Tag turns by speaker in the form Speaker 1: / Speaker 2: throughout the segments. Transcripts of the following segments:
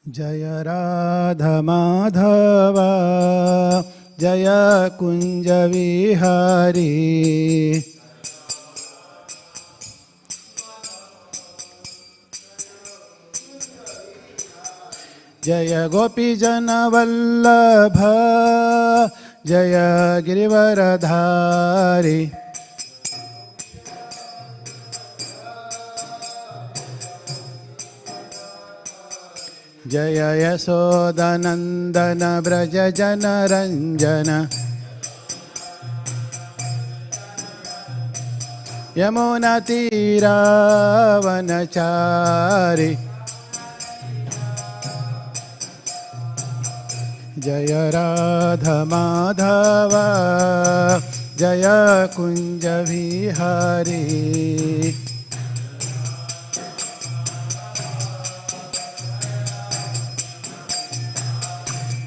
Speaker 1: Jaya Radha Madhava Jaya Kunja Vihari Jaya Gopi Jana Vallabha Jaya Girivaradhari Jaya Yasodanandana Vraja Jana Ranjana Yamuna Tira Vanachari Jaya Radha Madhava Jaya Kunja Vihari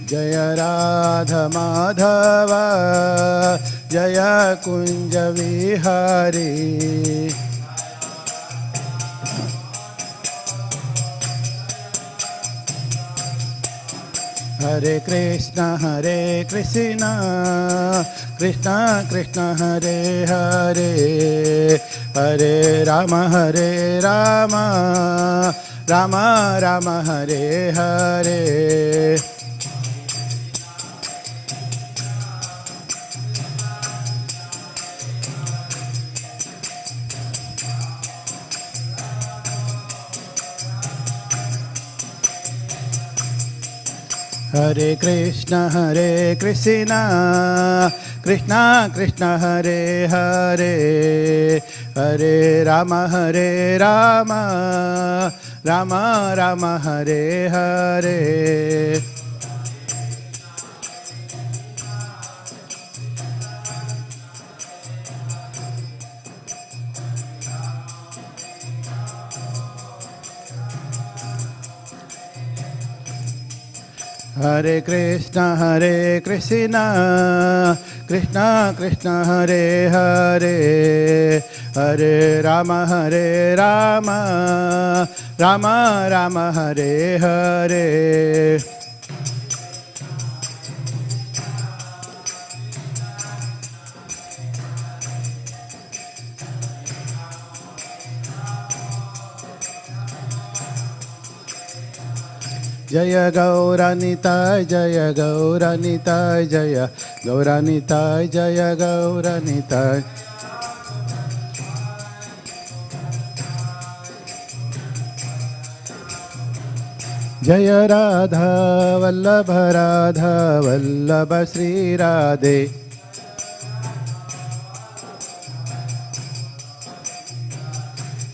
Speaker 1: Jaya Radha Madhava Jaya Kunja Vihari Hare Krishna Krishna Krishna Hare Hare Hare Rama Rama Rama Hare Hare Hare Krishna Krishna Krishna Hare Hare Hare Rama Rama Rama Hare Hare Hare Krishna Krishna Krishna Hare Hare Hare Rama Rama Rama Hare Hare Jaya Gauranita Jaya Gauranita Jaya Gauranita Jaya Gauranita Jaya Radha Vallabha Radha Vallabha Sri Radhe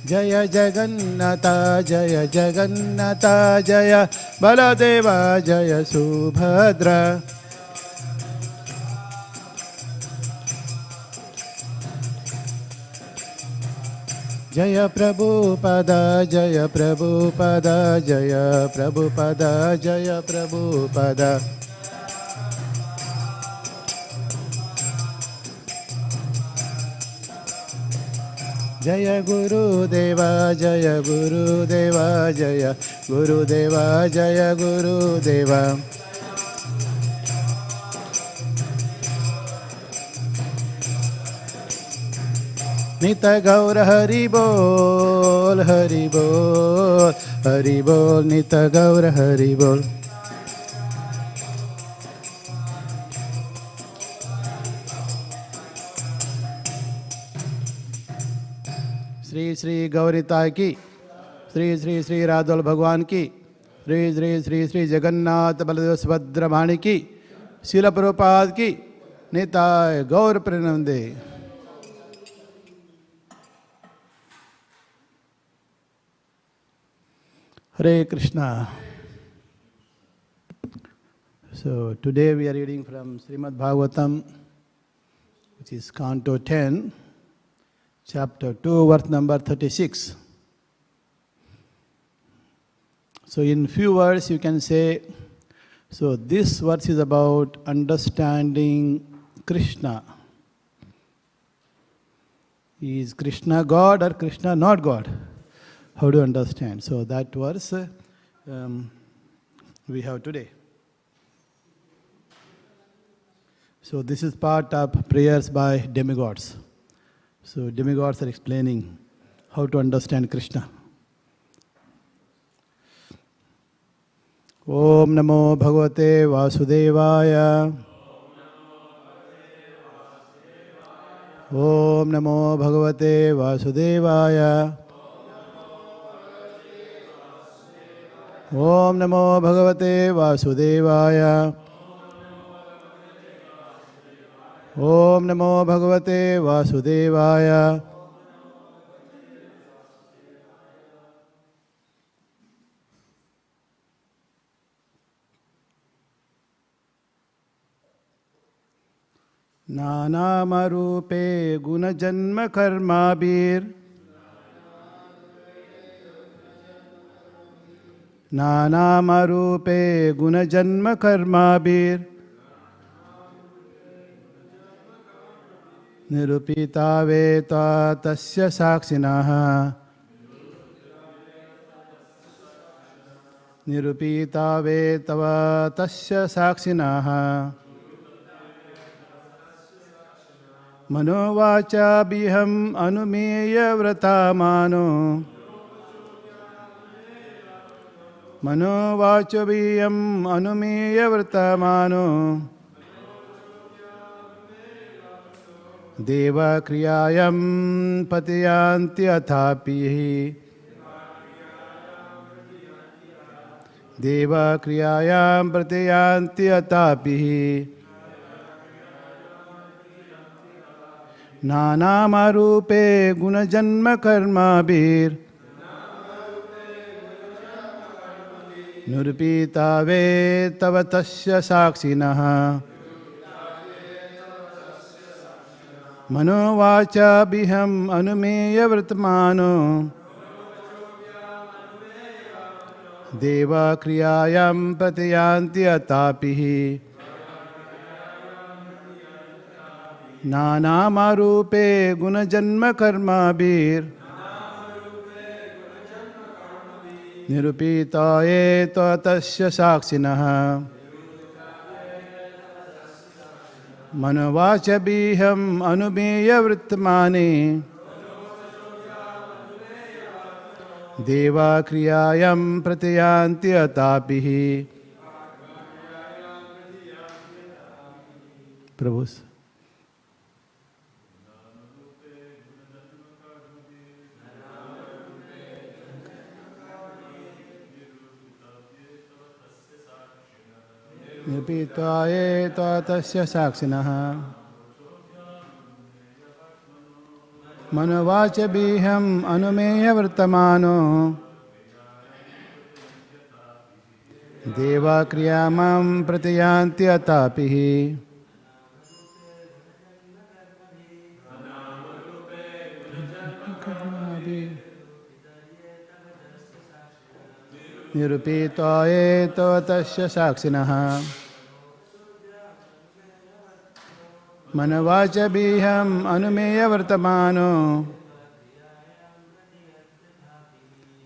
Speaker 1: Jaya Jagannatha Jaya Jagannatha Jaya Baladeva Jaya Subhadra Jaya Prabhupada Jaya Prabhupada Jaya Prabhupada Jaya Prabhupada Jaya Guru Deva Jaya Guru Deva Jaya Guru Deva Jaya Guru Deva Nita Gaura Hari Bol Hari Bol Hari Bol Nita Gaura Hari Bol Sri Sri Gaurita ki Sri Sri Sri Radhal Bhagwan ki Sri Sri Sri Sri Jagannath Baladev Subhadramani ki Srila Prabhupada ki Nitai Gaur Pranamde Hare Krishna. So today we are reading from Śrīmad Bhāgavatam, which is Canto 10, Chapter 2, verse number 36. So in few words you can say, so this verse is about understanding Krishna. Is Krishna God or Krishna not God? How do you understand? So that verse we have today. So this is part of prayers by demigods. So demigods are explaining how to understand Krishna. Om Namo Bhagavate Vasudevaya. Om Namo Bhagavate Vasudevaya. Om Namo Bhagavate Vasudevaya. Om Namo Bhagavate Vasudevaya. Nanamarupe gunajanma karmabir. Nanamarupe gunajanma karmabir. Nirupita veta tasya sakshinaha. Nirupita veta tasya sakshinaha. Manovacha biham anumeya vratamano. Manovacha biham anumeya vratamano. Deva kriyayam patiyanti athapihi. Deva kriyayam patiyanti athapihi. Nanamarupe gunajanma karmabir. Nurupita vetava tasya sakshinaha. Manovacha biham anumeya vratamano. Deva kriyayam patiyanti atapihi. Nanamarupe gunajanma karmabir. Nirupita eta tasya sakshinaha. Manovacha biham anumeya vrittamani. Deva kriyayam pratiyanti atapihi. Prabhus. Nirupita eta tasya sakshinaha. Manovacha biham anumeya vrittamano. Deva kriyamam pratiyanti atapihi. Nirupita eta tasya sakshinaha. Manovacha biham anumeya vartamano.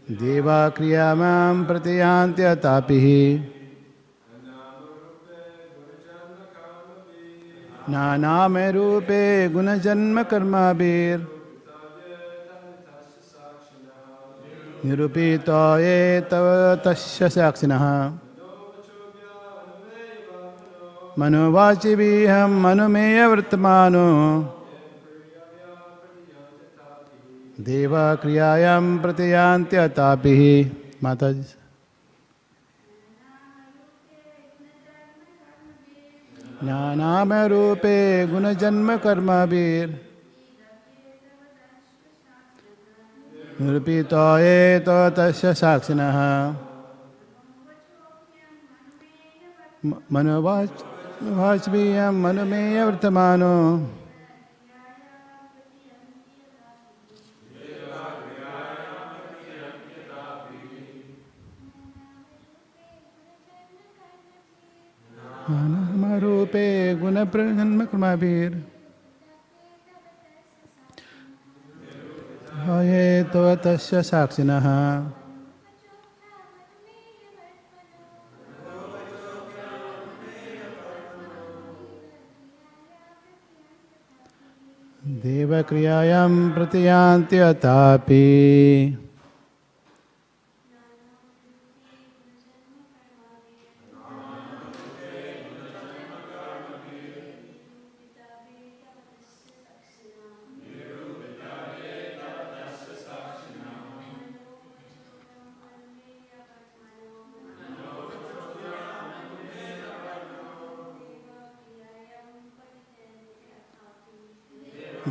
Speaker 1: Deva kriyamam pratiyanti atapihi. Naname rupe gunajanma karmabir. Nirupita eta tasya sakshinaha. Manovachi biham anumeya vartamano. Deva kriyayam pratiyanti atapihi. Mataji. Jnaname rupe gunajanma karmabir. Nirupita eta tasya sakshinaha. Manavachviyam manumeya vartamano. Anamarupe gunaprajanma karmabir. Hayeto tasya sakshinaha. Devakriyayam pratiyanti atapi.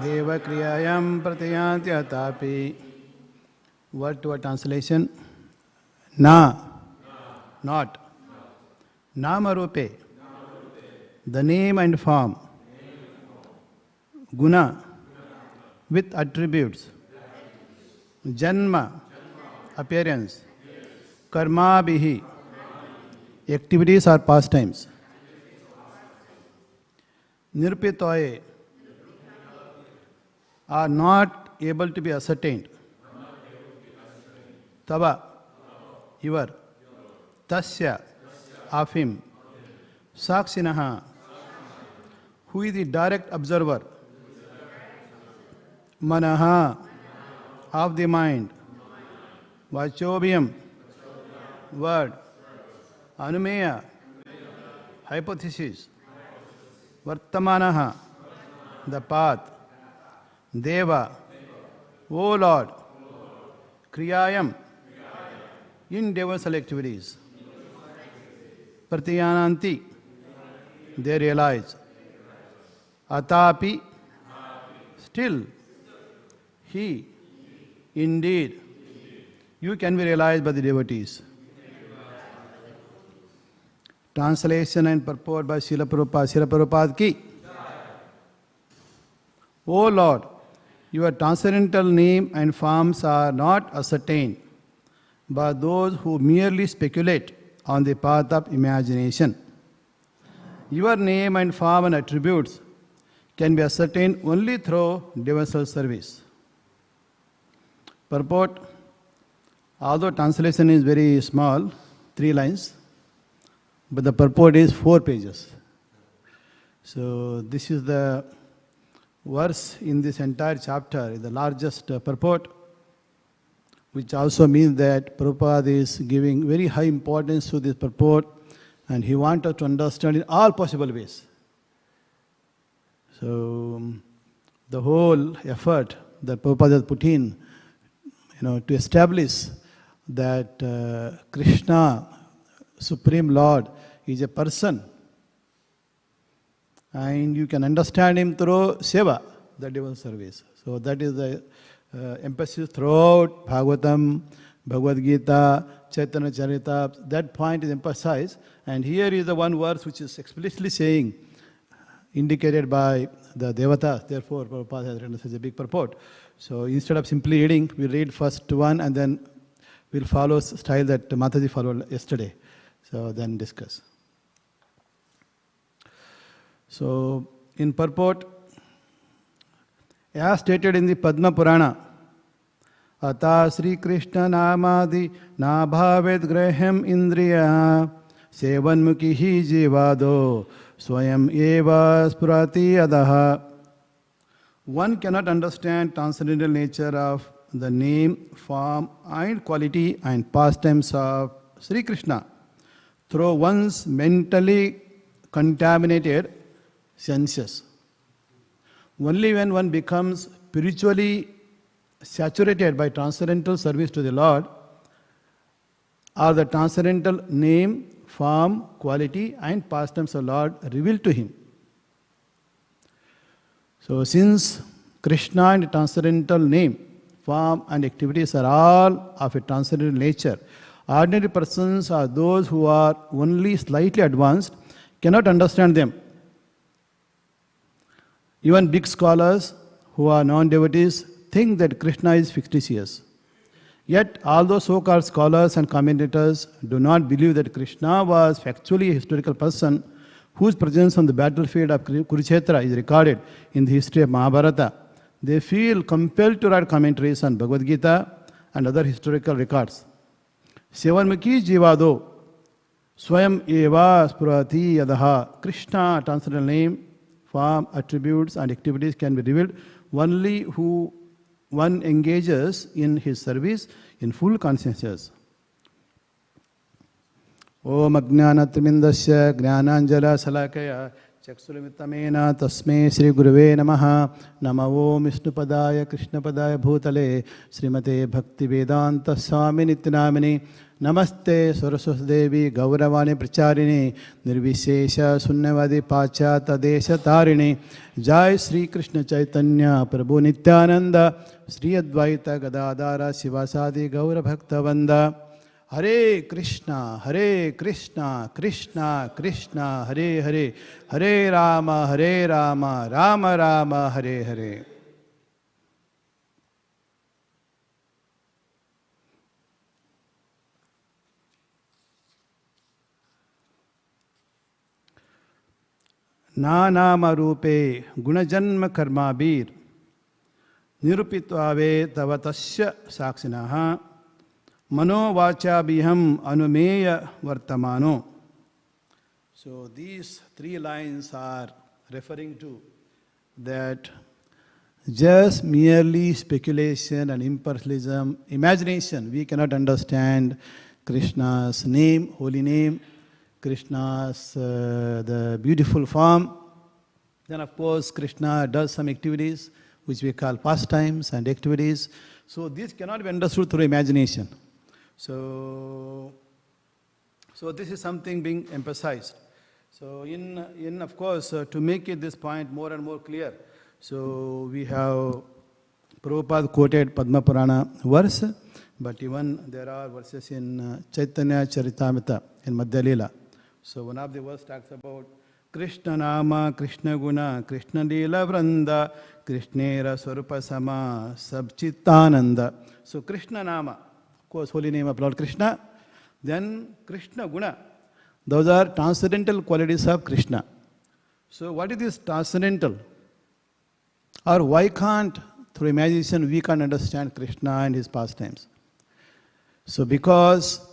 Speaker 1: Devakriyayam pratiyanti atapi. Word to a translation. Na, not. Namarupe, the name and form. Guna, with attributes. Janma, appearance. Karma bihi, activities or pastimes. Nirpitoye, are not able to be ascertained. Tava, your. Tasya, of him. Sakshinaha, who is the direct observer. Manaha, of the mind. Vachobhyam, word. Anumeya, hypothesis. Vartamanaha, the path. Deva, O Lord. Kriyayam, in devotional activities. Pratiyananti, they realize. Atapi, still. He, indeed. You can be realized by the devotees. Translation and purport by Srila Prabhupada. Srila Prabhupada ki. O Lord, your transcendental name and forms are not ascertained by those who merely speculate on the path of imagination. Your name and form and attributes can be ascertained only through devotional service. Purport. Although translation is very small, 3 lines, but the purport is 4 pages. So this is the verse in this entire chapter, the largest purport, which also means that Prabhupada is giving very high importance to this purport, and he wants us to understand in all possible ways. So the whole effort that Prabhupada has put in, to establish that Krishna, Supreme Lord, is a person, and you can understand him through seva, the devotional service. So that is the emphasis throughout Bhagavatam, Bhagavad Gita, Chaitanya Charita. That point is emphasized. And here is the one verse which is explicitly saying, indicated by the Devatas. Therefore, Prabhupada has written such a big purport. So instead of simply reading, we read first one and then we'll follow style that Mataji followed yesterday. So then discuss. So, in purport, as stated in the Padma Purana, Ata Sri Krishna Namadi Nabhavet Graham Indriya Sevanmukhi Jivado Swayam Eva Spurati Adaha. One cannot understand transcendental nature of the name, form and quality and pastimes of Sri Krishna through one's mentally contaminated senses. Only when one becomes spiritually saturated by transcendental service to the Lord are the transcendental name, form, quality and pastimes of Lord revealed to him. So since Krishna and transcendental name, form and activities are all of a transcendental nature, ordinary persons or those who are only slightly advanced cannot understand them. Even big scholars who are non-devotees think that Krishna is fictitious. Yet, although so-called scholars and commentators do not believe that Krishna was factually a historical person whose presence on the battlefield of Kurukshetra is recorded in the history of Mahabharata, they feel compelled to write commentaries on Bhagavad Gita and other historical records. Sevanmukhi Jivado Swayam Eva Spurati Yadaha. Krishna, transcendental name, form, attributes and activities can be revealed only who one engages in his service in full consciousness. Om Ajnanatimindasya Jnananjala Salakaya Chaksulimittamena Tasme Sri Guruve Namaha Nama Om Vishnupadaya Krishnapadaya Bhutale Srimate Bhaktivedanta Swami Nityanamini Namaste Saraswati Devi Gauravani Pracharini Nirvishesha Sunyavadi Pachata Desha Tarini Jai Sri Krishna Chaitanya Prabhu Nityananda Sri Advaita Gadadara Sivasadi Gaura Bhaktavanda Hare Krishna, Krishna Krishna, Hare Hare, Hare Rama, Rama Rama, Hare Hare. Nanama Rupe Gunajanma Karmabir Nirupitvave Tavatasya Saksinaha Mano Vachabiham Anumeya Vartamano. So these three lines are referring to that just merely speculation and impersonalism, imagination, we cannot understand Krishna's name, holy name, Krishna's the beautiful form. Then of course Krishna does some activities which we call pastimes and activities. So these cannot be understood through imagination. So this is something being emphasized. So in of course, to make it this point more and more clear, so we have Prabhupada quoted Padma Purana verse, but even there are verses in Chaitanya Charitamrita in Madhya Leela. So one of the verses talks about Krishna Nama, Krishna Guna, Krishna Leela Vranda, Krishnera Swarupa Sama, Sabchitananda. So Krishna Nama, of course, holy name of Lord Krishna. Then Krishna Guna. Those are transcendental qualities of Krishna. So what is this transcendental? Or why can't, through imagination, we can't understand Krishna and his pastimes? So because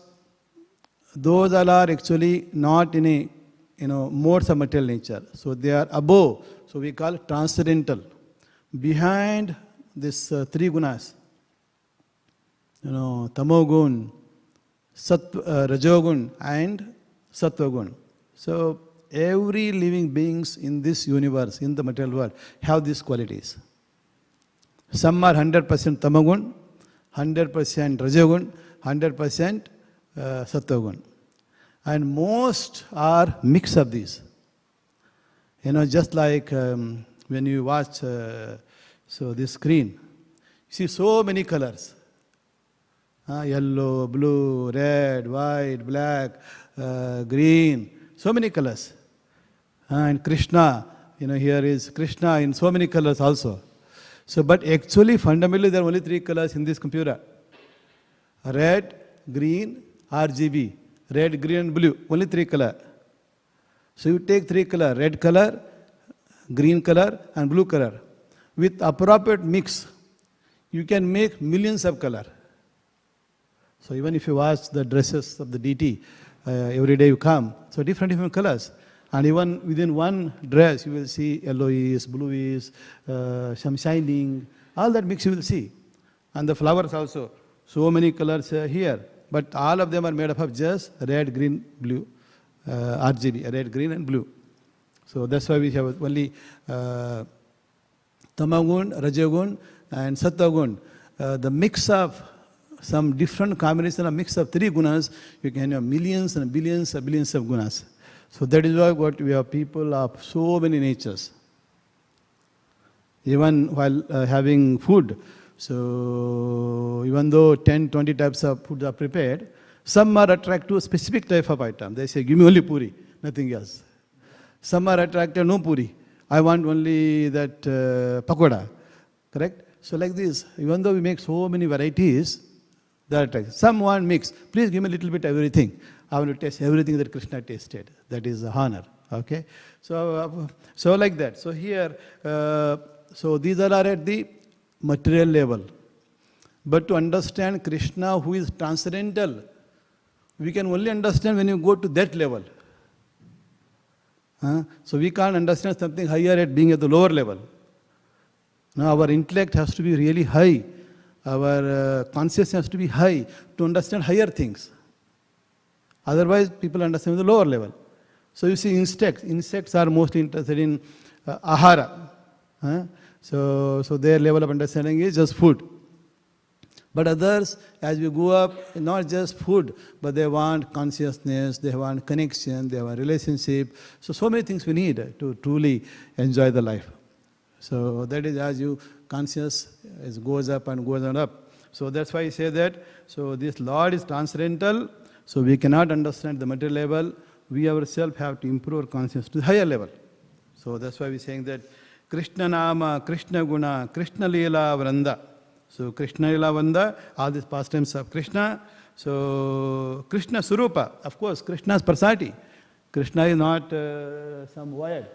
Speaker 1: those all are actually not in a modes of material nature. So they are above. So we call it transcendental. Behind this three gunas, tamogun, rajogun and sattvagun. So every living beings in this universe, in the material world, have these qualities. Some are 100% tamogun, 100% rajogun, 100% sattvagun. And most are mix of these. Just like when you watch this screen, you see so many colors. Yellow, blue, red, white, black, green, so many colors. And Krishna, here is Krishna in so many colors also. So, but actually, fundamentally, there are only three colors in this computer. Red, green, RGB. Red, green and blue. Only three colors. So you take three colors, red color, green color and blue color. With appropriate mix, you can make millions of colors. So even if you watch the dresses of the deity, every day you come, so different colors. And even within one dress, you will see yellowish, bluish, some shining, all that mix you will see. And the flowers also, so many colors here. But all of them are made up of just red, green, blue, RGB, red, green and blue. So that's why we have only tamagun, rajagun and sattvagun. The mix of some different combination of mix of three gunas, you can have millions and billions of gunas. So that is why what we have people of so many natures. Even while having food, so even though 10, 20 types of food are prepared, some are attracted to a specific type of item. They say, give me only puri, nothing else. Some are attracted, no puri. I want only that pakoda. Correct? So like this, even though we make so many varieties, they are attracted. Some want mix. Please give me a little bit everything. I want to taste everything that Krishna tasted. That is honor. Okay? So like that. So here, so these are at the material level. But to understand Krishna, who is transcendental, we can only understand when you go to that level. So we can't understand something higher at being at the lower level. Now our intellect has to be really high. Our consciousness has to be high to understand higher things. Otherwise, people understand the lower level. So you see insects. Insects are mostly interested in ahara. So their level of understanding is just food. But others, as we go up, not just food, but they want consciousness, they want connection, they want relationship. So many things we need to truly enjoy the life. So that is as you conscious goes up and goes on up. So that's why I say that. So this Lord is transcendental. So we cannot understand the material level. We ourselves have to improve our consciousness to the higher level. So that's why we're saying that Krishna Nama, Krishna Guna, Krishna Leela Vranda. So Krishna Leela Vranda, all these pastimes of Krishna. So Krishna Surupa, of course, Krishna's personality. Krishna is not some wired.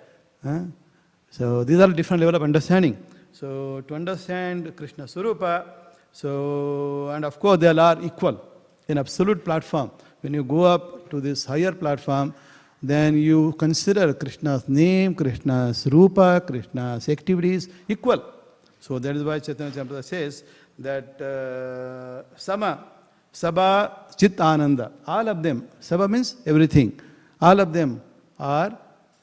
Speaker 1: So these are different level of understanding. So to understand Krishna Surupa, so and of course they all are equal in absolute platform. When you go up to this higher platform, then you consider Krishna's name, Krishna's rupa, Krishna's activities equal. So that is why Chaitanya Charitamrita says that Sama, Sabha, Chit Ananda, all of them, Sabha means everything, all of them are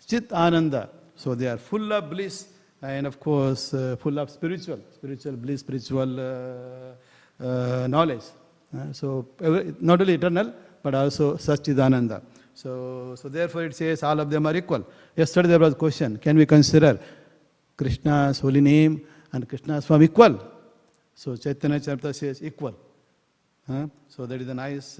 Speaker 1: Chit Ananda. So they are full of bliss and of course full of spiritual bliss, spiritual knowledge. So not only eternal, but also Satchidananda. So therefore it says all of them are equal. Yesterday there was a question, can we consider Krishna's holy name and Krishna's form equal? So Chaitanya Charitamrita says equal. So that is a nice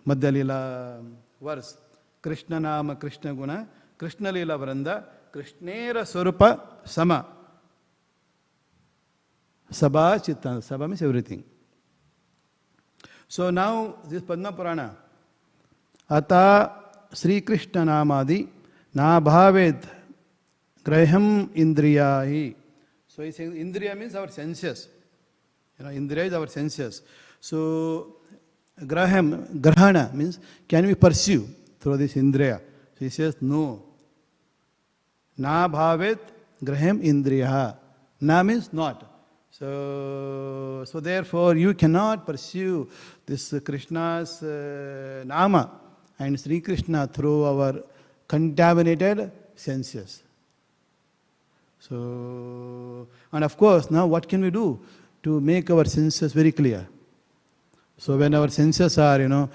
Speaker 1: Madhya Leela verse. Krishna Nama, Krishna Guna, Krishna Leela Vranda, Krishnera Swarupa Sama. Sabha Chitta. Sabha means everything. So now this Padma Purana. Ata Sri Krishna Namadi Na Bhaved Graham Indriyahi. So he says Indriya means our senses. Indriya is our senses. So Grahana means can we pursue through this Indriya? So he says no. Na Bhavet Graham Indriyaha. Na means not. So therefore you cannot pursue this Krishna's Nama and Sri Krishna through our contaminated senses. So, and of course now what can we do to make our senses very clear? So when our senses are,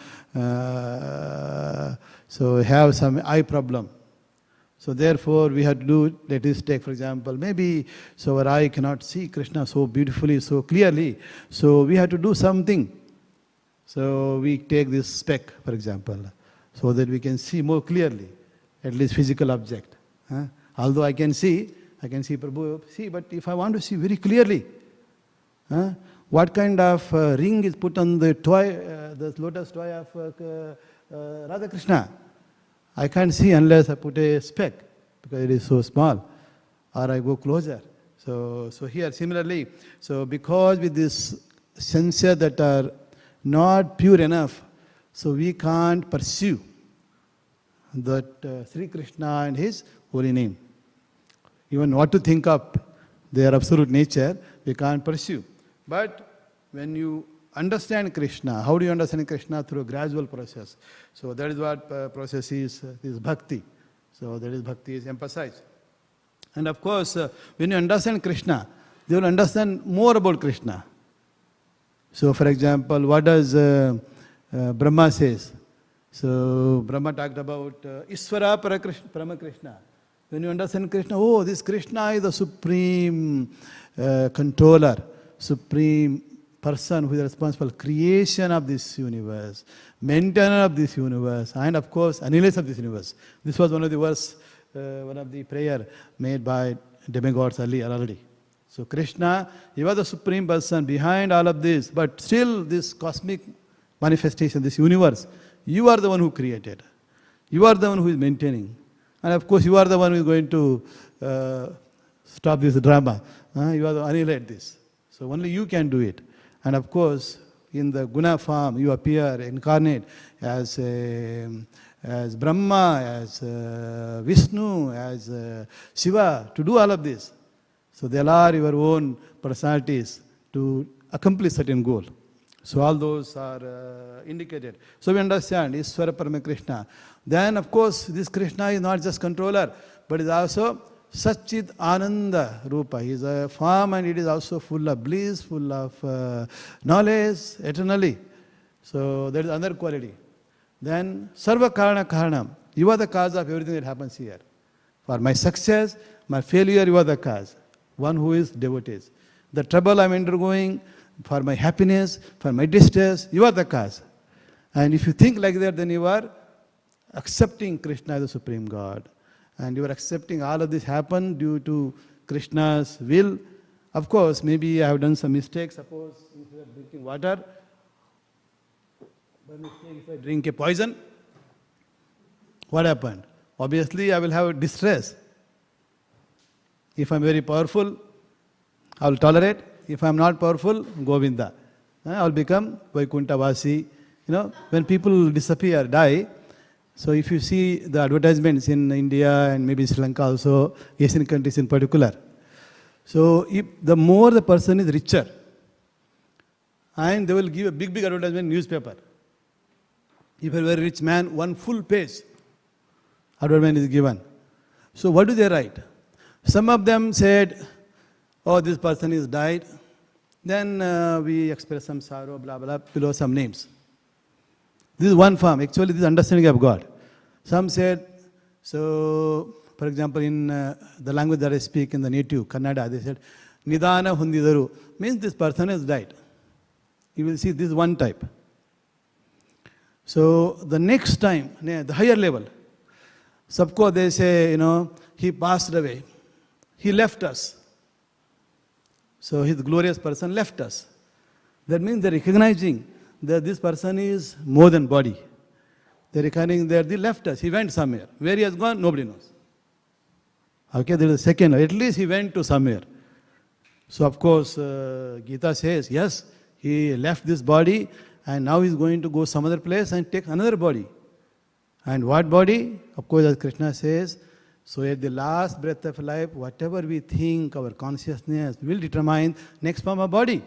Speaker 1: so have some eye problem. So therefore we have to do, let us take for example, maybe so our eye cannot see Krishna so beautifully, so clearly. So we have to do something. So we take this speck for example, so that we can see more clearly, at least physical object. Although I can see Prabhu, see, but if I want to see very clearly, what kind of ring is put on the toy, the lotus toy of Radha Krishna? I can't see unless I put a speck because it is so small, or I go closer. So here similarly, so because with this senses that are not pure enough, so we can't pursue that Sri Krishna and His holy name. Even what to think of their absolute nature, we can't pursue. But when you understand Krishna, how do you understand Krishna? Through a gradual process. So that is what process is bhakti. So that is bhakti is emphasized. And of course, when you understand Krishna, they will understand more about Krishna. So for example, what does Brahma says? So Brahma talked about Isvara Parama Krishna. When you understand Krishna, oh, this Krishna is the supreme controller, supreme person who is responsible for creation of this universe, maintainer of this universe, and of course, annihilation of this universe. This was one of the verse, one of the prayer made by demigods earlier already. So Krishna, he was the supreme person behind all of this, but still this cosmic manifestation, this universe, you are the one who created. You are the one who is maintaining. And of course, you are the one who is going to stop this drama. You are the annihilate this. So only you can do it. And of course, in the guna form, you appear incarnate as a as Brahma, as Vishnu, as Shiva, to do all of this. So they are your own personalities to accomplish certain goal. So all those are indicated. So we understand Ishvara Parama Krishna. Then of course this Krishna is not just controller, but is also Satchit Ananda Rupa. He is a form and it is also full of bliss, full of knowledge eternally. So that is another quality. Then Sarva Karana Karanam. You are the cause of everything that happens here. For my success, my failure, you are the cause. One who is devotees. The trouble I am undergoing, for my happiness, for my distress, you are the cause. And if you think like that, then you are accepting Krishna as the Supreme God. And you are accepting all of this happen due to Krishna's will. Of course, maybe I have done some mistakes. Suppose instead of drinking water, by mistake if I drink a poison, what happened? Obviously, I will have distress. If I am very powerful, I will tolerate. If I am not powerful, Govinda. I will become Vaikuntha Vasi. When people disappear, die. So if you see the advertisements in India and maybe Sri Lanka also, Asian countries in particular. So if the more the person is richer, and they will give a big advertisement in newspaper. If a very rich man, one full page advertisement is given. So what do they write? Some of them said, oh, this person is died. Then we express some sorrow, blah, blah, below some names. This is one form. Actually, this is understanding of God. Some said, so, for example, in the language that I speak in the native, Kannada, they said, Nidana Hundidaru, means this person has died. You will see this one type. So, the next time, the higher level, Sabko they say, he passed away. He left us. So, his glorious person left us. That means they're recognizing that this person is more than body. They're recognizing that they left us. He went somewhere. Where he has gone, nobody knows. Okay, there is a second. At least he went to somewhere. So, of course, Gita says, yes, he left this body and now he's going to go some other place and take another body. And what body? Of course, as Krishna says, so at the last breath of life, whatever we think, our consciousness will determine next form of body.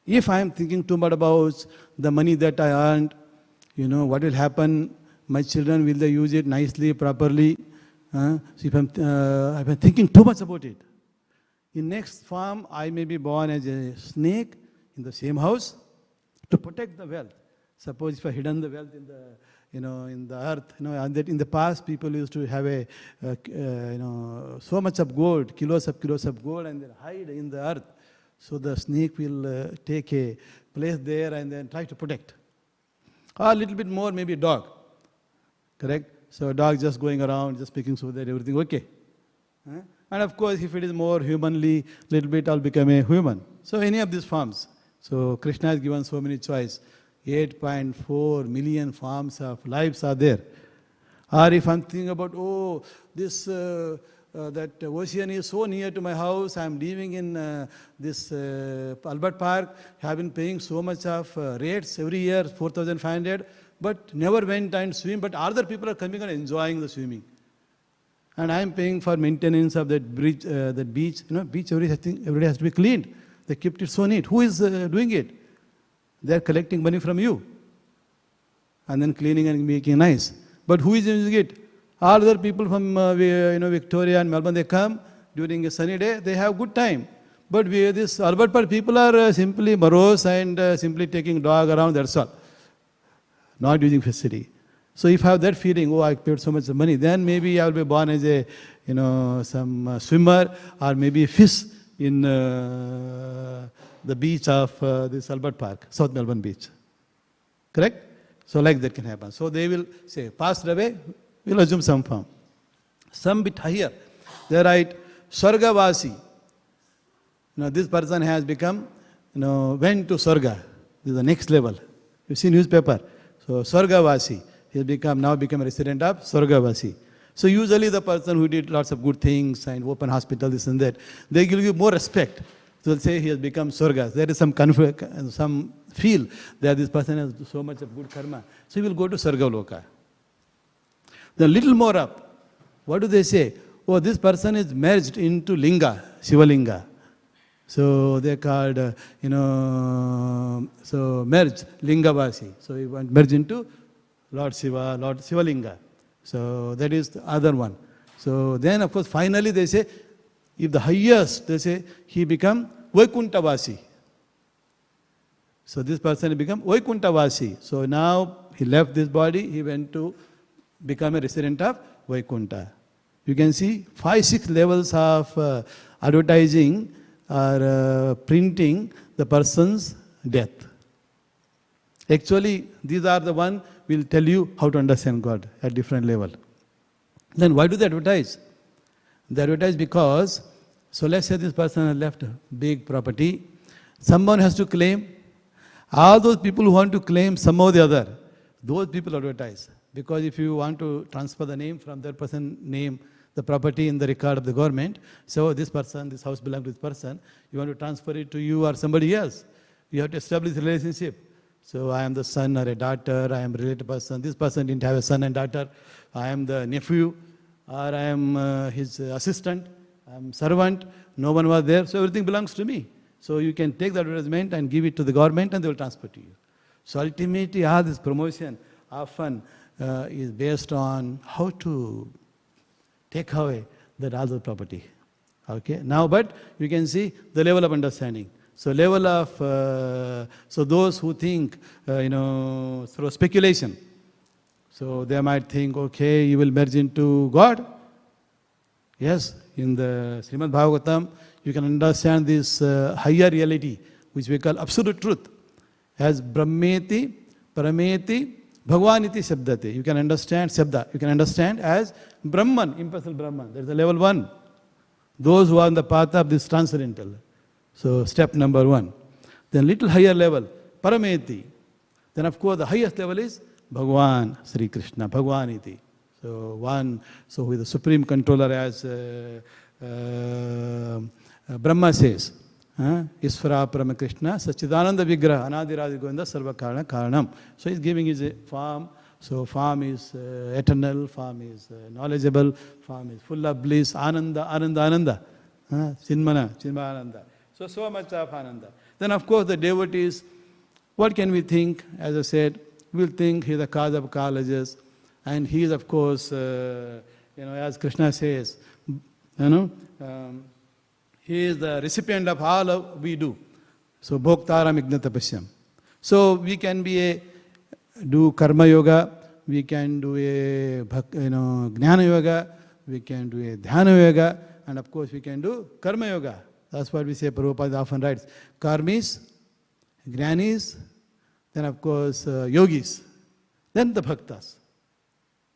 Speaker 1: If I am thinking too much about the money that I earned, what will happen? My children, will they use it nicely, properly? So if I've been thinking too much about it, in next form, I may be born as a snake in the same house to protect the wealth. Suppose if I hidden the wealth in the in the earth, and that in the past people used to have so much of gold, kilos of gold, and they hide in the earth. So the snake will take a place there and then try to protect. Or a little bit more, maybe a dog. Correct? So a dog just going around, just making sure that everything okay. And of course, if it is more humanly, little bit, I'll become a human. So any of these forms. So Krishna has given so many choice. 8.4 million forms of lives are there. Or if I'm thinking about, this that ocean is so near to my house, I'm living in this Albert Park, have been paying so much of rates every year, 4,500, but never went and swim, but other people are coming and enjoying the swimming. And I'm paying for maintenance of that bridge, that beach. Beach every day has to be cleaned. They kept it so neat. Who is doing it? They're collecting money from you. And then cleaning and making nice. But who is using it? All other people from Victoria and Melbourne, they come during a sunny day, they have good time. But this Albert Park people are simply morose and simply taking dog around, that's all. Not using facility. So if I have that feeling, I paid so much money, then maybe I will be born as a, some swimmer or maybe a fish in the beach of this Albert Park, South Melbourne Beach. Correct? So like that can happen. So they will say, passed away, we'll assume some form. Some bit higher, they write, Sargavasi. This person has become, went to Sarga. This is the next level. You see newspaper. So Sargavasi. He has now become a resident of Sargavasi. So usually the person who did lots of good things and open hospital, this and that, they will give more respect. So they'll say he has become Sarga. There is some feel that this person has so much of good karma, so he will go to Sargaloka. Then little more up, what do they say? Oh, this person is merged into Linga, Shivalinga. So they called, so merge, Lingavasi. So he went merge into Lord Shiva, Lord Shivalinga. So that is the other one. So then, of course, finally they say, if the highest, they say, he become Vaikuntavasi. So this person become Vaikuntavasi. So now he left this body, he went to become a resident of Vaikunta. You can see 5-6 levels of advertising or printing the person's death. Actually, these are the one will tell you how to understand God at different level. Then why do they advertise? They advertise because, so let's say this person has left big property. Someone has to claim. All those people who want to claim some or the other, those people advertise. Because if you want to transfer the name from that person's name, the property in the record of the government, so this person, this house belongs to this person, you want to transfer it to you or somebody else. You have to establish a relationship. So I am the son or a daughter, I am a related person, this person didn't have a son and daughter, I am the nephew, or I am his assistant, I am servant, no one was there, so everything belongs to me. So you can take the advertisement and give it to the government and they will transfer to you. So ultimately all this promotion often is based on how to take away that other property. Okay. Now, but you can see the level of understanding. So level of, so those who think, through speculation. So they might think, okay, you will merge into God. Yes, in the Śrīmad Bhāgavatam, you can understand this higher reality, which we call absolute truth, as Brahmeti, Parameti, Bhagavaniti Shabdate. You can understand Shabda. You can understand as Brahman, impersonal Brahman. That is the level 1. Those who are on the path of this transcendental. So step number 1. Then little higher level, Parameti. Then of course the highest level is Bhagavan, Sri Krishna, Bhagavaniti. So one, so who is the supreme controller as Brahma says. Isvara Parama Krishna, Sachidananda Vigraha, Anadiradi Govinda, Sarva Karana Karanam. So he's giving his form. So form is eternal, form is knowledgeable, form is full of bliss, Ananda, Ananda, Ananda. Chinmana, Chinmananda. So much of Ananda. Then of course the devotees, what can we think? As I said, we'll think he is the cause of colleges. And he is of course, as Krishna says, he is the recipient of all of we do. So Bhoktaram Ignatapashyam. So we can do karma yoga, we can do a jnana yoga, we can do a dhyana yoga, and of course we can do karma yoga. That's what we say, Prabhupada often writes. Karmis, jnanis, then of course yogis, then the bhaktas.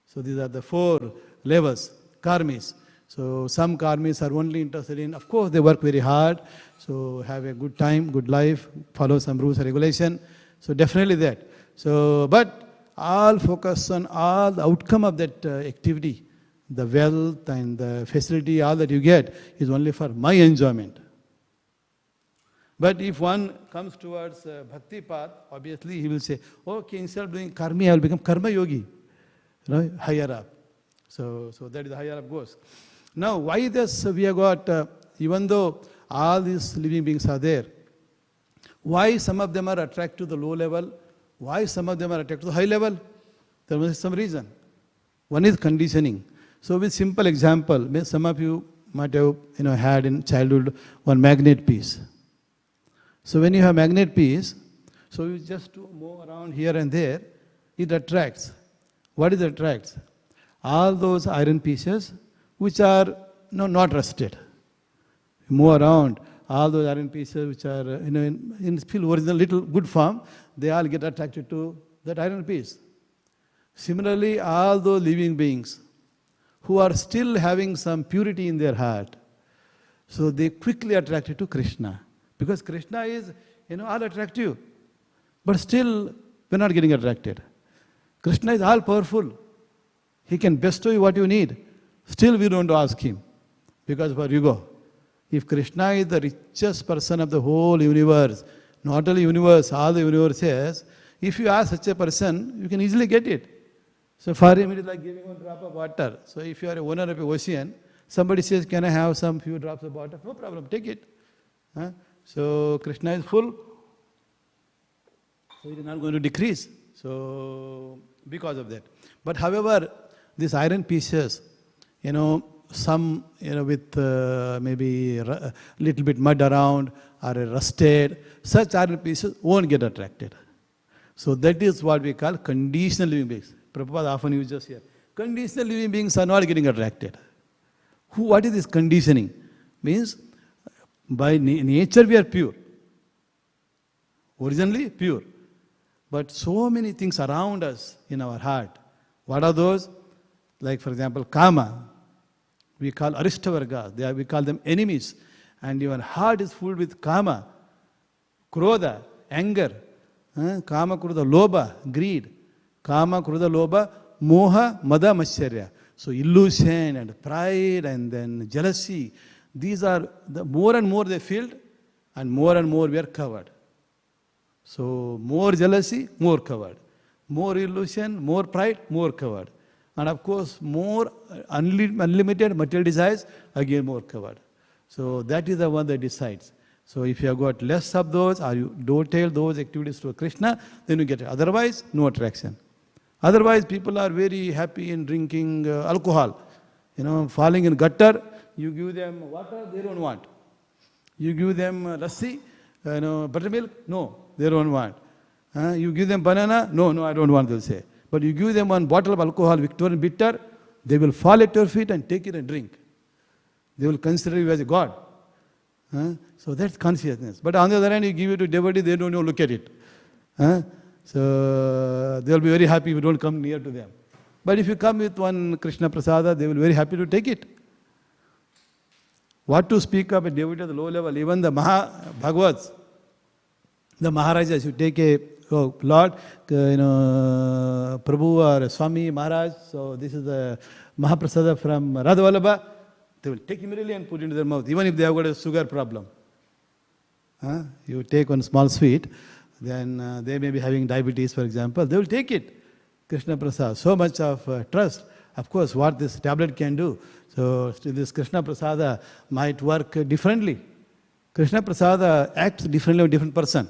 Speaker 1: So these are the 4 levels, karmis. So some karmis are only interested in, of course they work very hard, so have a good time, good life, follow some rules and regulation. So definitely that. So, but all focus on all the outcome of that activity, the wealth and the facility, all that you get is only for my enjoyment. But if one comes towards bhakti path, obviously he will say, okay, instead of doing karmi, I will become karma yogi, higher up. So that is the higher up goes. Now, why this we have got, even though all these living beings are there, why some of them are attracted to the low level, why some of them are attracted to the high level? There must be some reason. One is conditioning. So with simple example, some of you might have had in childhood one magnet piece. So when you have magnet piece, so you just move around here and there, it attracts. What is attracts? All those iron pieces which are not rusted. You move around, all those iron pieces which are in still original little good form, they all get attracted to that iron piece. Similarly, all those living beings who are still having some purity in their heart, so they quickly attracted to Krishna. Because Krishna is, all attractive. But still, we're not getting attracted. Krishna is all powerful. He can bestow you what you need. Still, we don't ask him because of our ego. If Krishna is the richest person of the whole universe, not only universe, all the universes, if you ask such a person, you can easily get it. So for him, it is like giving one drop of water. So if you are a owner of an ocean, somebody says, can I have some few drops of water? No problem, take it. So Krishna is full, so it is not going to decrease. So because of that. But however, these iron pieces, some, with maybe a little bit mud around or rusted, such iron pieces won't get attracted. So that is what we call conditional living beings. Prabhupada often uses here. Conditional living beings are not getting attracted. What is this conditioning? Means by nature we are pure. Originally pure. But so many things around us in our heart. What are those? Like for example, kama. We call arishtavargas. We call them enemies. And your heart is full with kama, krodha, anger, kama, krodha, lobha, greed. Kama, krodha, lobha, moha, mada, matsarya. So illusion and pride and then jealousy. These are the more and more they filled and more we are covered. So more jealousy, more covered. More illusion, more pride, more covered. And of course, more unlimited material desires, again more covered. So that is the one that decides. So if you have got less of those, or you don't tell those activities to Krishna, then you get it. Otherwise, no attraction. Otherwise, people are very happy in drinking alcohol. Falling in gutter, you give them water, they don't want. You give them lassi, buttermilk, no, they don't want. You give them banana, no, I don't want, they'll say. But you give them one bottle of alcohol, Victorian bitter, they will fall at your feet and take it and drink. They will consider you as a god. So that's consciousness. But on the other hand, you give it to devotee, they don't know, look at it. So they will be very happy if you don't come near to them. But if you come with one Krishna Prasada, they will be very happy to take it. What to speak of a devotee at the low level? Even the Bhagavats, the Maharajas, you take a Lord, Prabhu or Swami Maharaj, so this is the Mahaprasada from Radha Vallabha, they will take immediately and put it into their mouth, even if they have got a sugar problem. You take one small sweet, then they may be having diabetes, for example, they will take it. Krishna Prasad, so much of trust. Of course, what this tablet can do. So this Krishna Prasada might work differently. Krishna Prasada acts differently with different person,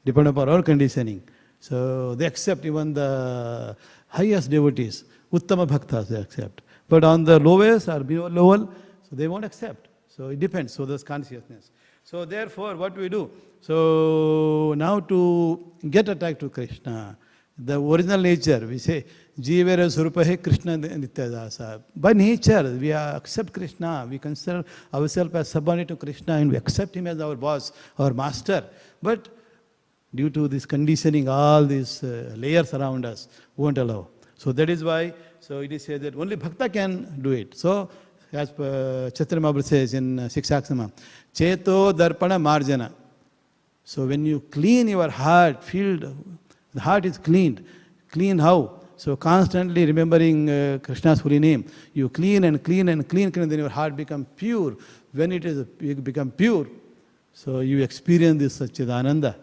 Speaker 1: depending upon our conditioning. So they accept even the highest devotees, Uttama Bhaktas they accept. But on the lowest or below level, so they won't accept. So it depends. So there's consciousness. So therefore, what we do? So now to get attached to Krishna, the original nature, we say, Jivera Surupahe Krishna Nitya Dasa. By nature, we accept Krishna. We consider ourselves as subordinate to Krishna and we accept him as our boss, our master. But due to this conditioning, all these layers around us won't allow. So that is why, so it is said that only Bhakta can do it. So as Chaitanya Mahaprabhu says in Shikshaksama, Cheto Darpana Marjana. So when you clean your heart, the heart is cleaned. Clean how? So constantly remembering Krishna's holy name. You clean and clean and clean, then your heart becomes pure. When it is become pure, so you experience this Satchidananda.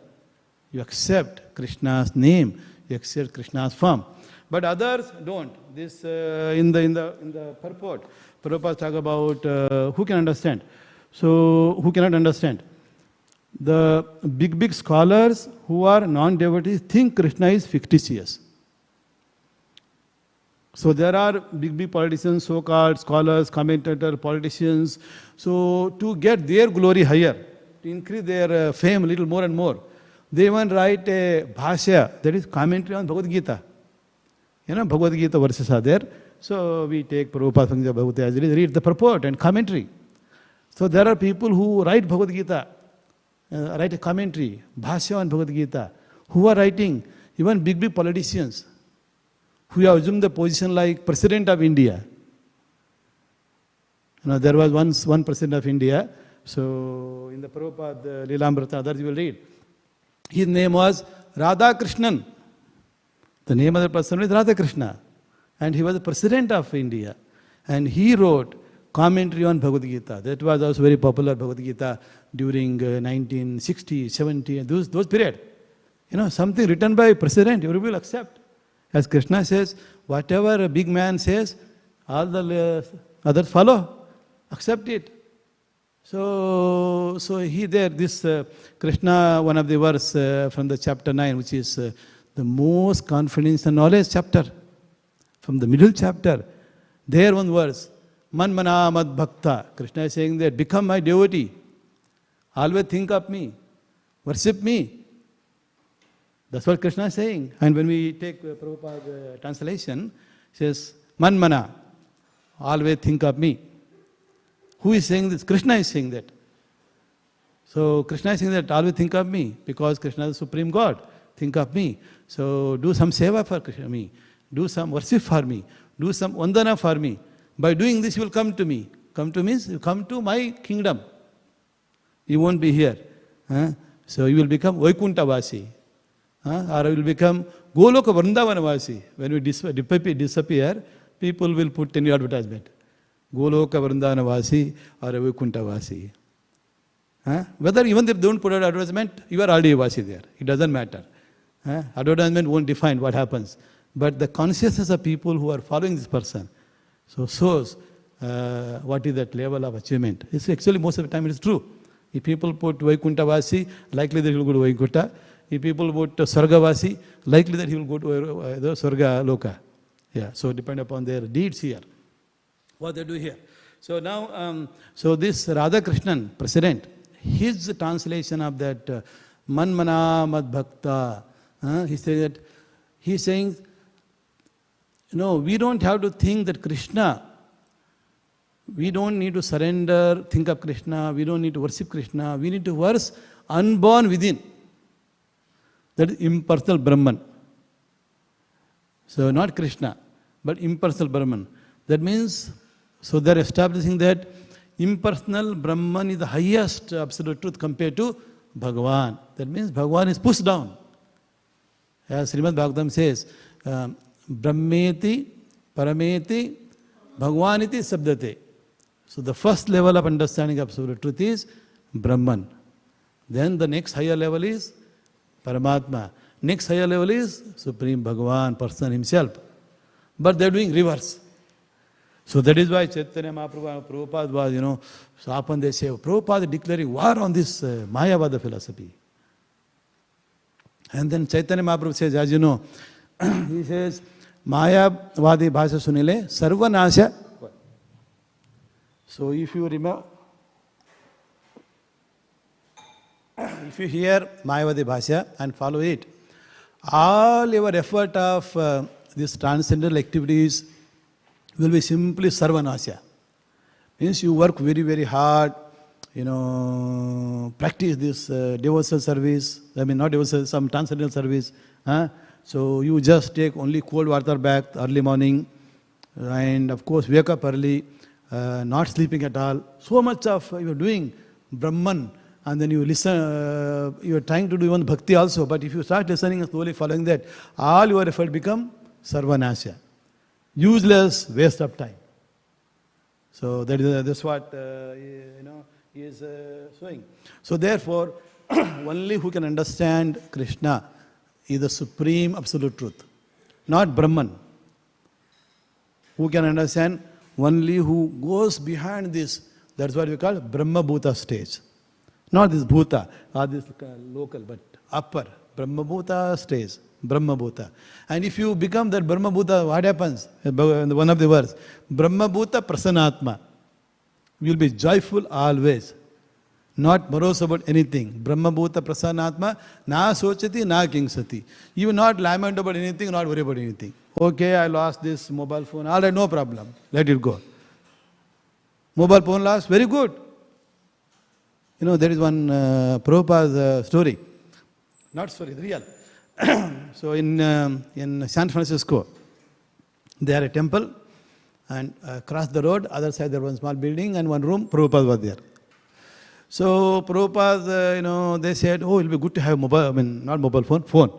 Speaker 1: You accept Krishna's name. You accept Krishna's form. But others don't. This in the purport, Prabhupada talk about who can understand. So who cannot understand? The big scholars who are non-devotees think Krishna is fictitious. So there are big politicians, so-called scholars, commentators, politicians. So to get their glory higher, to increase their fame a little more and more, they even write a bhashya, that is commentary on Bhagavad Gita. Bhagavad Gita verses are there. So we take Prabhupada from the Bhagavad Gita, read the purport and commentary. So there are people who write Bhagavad Gita, write a commentary, bhashya on Bhagavad Gita, who are writing, even big politicians, who have assumed the position like President of India. There was once one President of India, so in the Prabhupada, Lilamrita, others you will read. His name was Radha Krishnan. The name of the person is Radha Krishna. And he was the President of India. And he wrote commentary on Bhagavad Gita. That was also very popular, Bhagavad Gita, during 1960, 70, those period. Something written by president, everybody will accept. As Krishna says, whatever a big man says, all the others follow, accept it. So Krishna, one of the verse from the chapter 9, which is the most confidence and knowledge chapter, from the middle chapter, there one verse, Man mana mad bhakta. Krishna is saying that, become my devotee. Always think of me. Worship me. That's what Krishna is saying. And when we take Prabhupada's translation, it says, Man mana. Always think of me. Who is saying this? Krishna is saying that. So Krishna is saying that, always think of me, because Krishna is the Supreme God. Think of me. So do some seva for Krishna, me. Do some worship for me. Do some vandana for me. By doing this, you will come to me. Come to means, you come to my kingdom. You won't be here. So you will become Vaikuntha-vasi. Or you will become Goloka Vrindavana-vasi. When we disappear, people will put in your advertisement. Goloka Vrindavana-vasi or Vaikuntha-vasi. Whether even if they don't put an advertisement, you are already a Vasi there. It doesn't matter. Advertisement won't define what happens. But the consciousness of people who are following this person shows what is that level of achievement. It's actually, most of the time it is true. If people put Vaikuntha Vasi, likely that he will go to Vaikuntha. If people put Sarga Vasi, likely that he will go to the Sarga Loka. Yeah, so depend upon their deeds here. What they do here. So now, so this Radha Krishnan, President, his translation of that Man mana mad bhakta, he's saying, no, we don't have to think that Krishna, we don't need to surrender, think of Krishna, we don't need to worship Krishna, we need to worship unborn within. That is impersonal Brahman. So not Krishna, but impersonal Brahman. That means, so they are establishing that impersonal Brahman is the highest absolute truth compared to Bhagavan. That means Bhagavan is pushed down. As Śrīmad Bhāgavatam says, Brahmeti, Parameti, Bhagavaniti Sabdate. So the first level of understanding of absolute truth is Brahman. Then the next higher level is Paramatma. Next higher level is Supreme Bhagavan, person himself. But they are doing reverse. So that is why Chaitanya Mahaprabhu, Prabhupada was, so often they say, Prabhupada declaring war on this Mayavada philosophy. And then Chaitanya Mahaprabhu says, as you know, he says, Mayavadi bhasha sunile sarvanasya. So if you remember, if you hear Mayavadi bhasha and follow it, all your effort of these transcendental activities will be simply sarvanasya. Means you work very, very hard, practice this devotional service, not devotional, some transcendental service. So you just take only cold water bath early morning, and of course wake up early, not sleeping at all. So much of you are doing Brahman, and then you listen, you are trying to do even bhakti also, but if you start listening and slowly following that, all your effort become sarvanasya. Useless, waste of time. So that's what he is showing. So therefore, only who can understand Krishna is the supreme absolute truth, not Brahman. Who can understand? Only who goes behind this. That's what we call Brahma Bhuta stage. Not this Bhuta or this local, but upper Brahma Bhuta stage. Brahma Bhuta. And if you become that Brahma Bhuta, what happens? One of the verse, Brahma Bhuta Prasanatma. You will be joyful always, not morose about anything. Brahma Bhuta Prasanatma, na sochati, na kingsati. You will not lament about anything, not worry about anything. Okay, I lost this mobile phone. All right, no problem. Let it go. Mobile phone lost, very good. There is one Prabhupada story. Not story, real. So in San Francisco, there a temple, and across the road, other side there was one small building and one room, Prabhupada was there. So Prabhupada, they said, oh, it will be good to have mobile, not mobile phone, phone.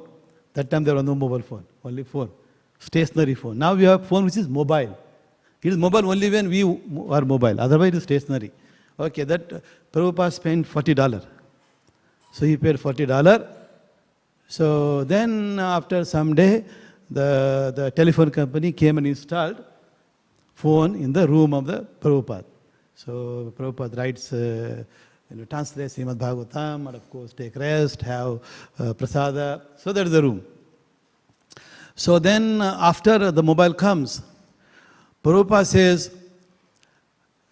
Speaker 1: That time there was no mobile phone, only phone, stationary phone. Now we have phone which is mobile. It is mobile only when we are mobile, otherwise it is stationary. Okay, that Prabhupada spent $40. So he paid $40. So then after some day, the telephone company came and installed phone in the room of the Prabhupada. So Prabhupada writes, translates Śrīmad Bhāgavatam, and of course take rest, have prasada. So that is the room. So then after the mobile comes, Prabhupada says,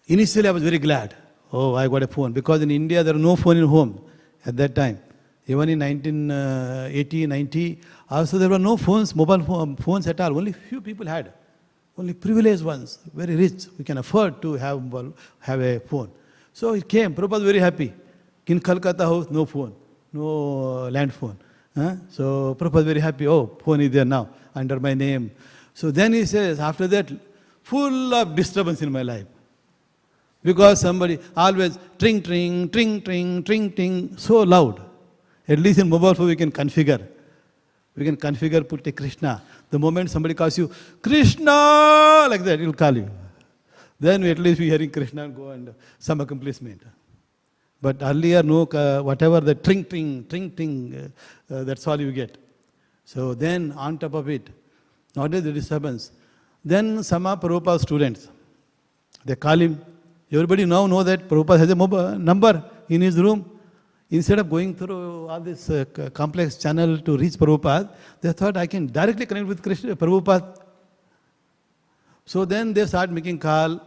Speaker 1: initially I was very glad. Oh, I got a phone. Because in India there was no phone in home at that time. Even in 1980, 90, also there were no phones, mobile phones at all. Only few people had. Only privileged ones, very rich. We can afford to have a phone. So it came. Prabhupada was very happy. In Calcutta house, no phone, no land phone. So Prabhupada was very happy. Oh, phone is there now, under my name. So then he says, after that, full of disturbance in my life. Because somebody always tring, tring, tring, tring, tring, tring, so loud. At least in mobile phone we can configure. We can configure, put a Krishna. The moment somebody calls you, Krishna, like that, he will call you. Then at least we hearing Krishna and go and some accomplishment. But earlier, no, whatever the tring, tring, tring, tring, that's all you get. So then on top of it, not only the disturbance, then some of Prabhupada's students, they call him. Everybody now know that Prabhupada has a mobile number in his room. Instead of going through all this complex channel to reach Prabhupada, they thought I can directly connect with Krishna, Prabhupada. So then they start making call.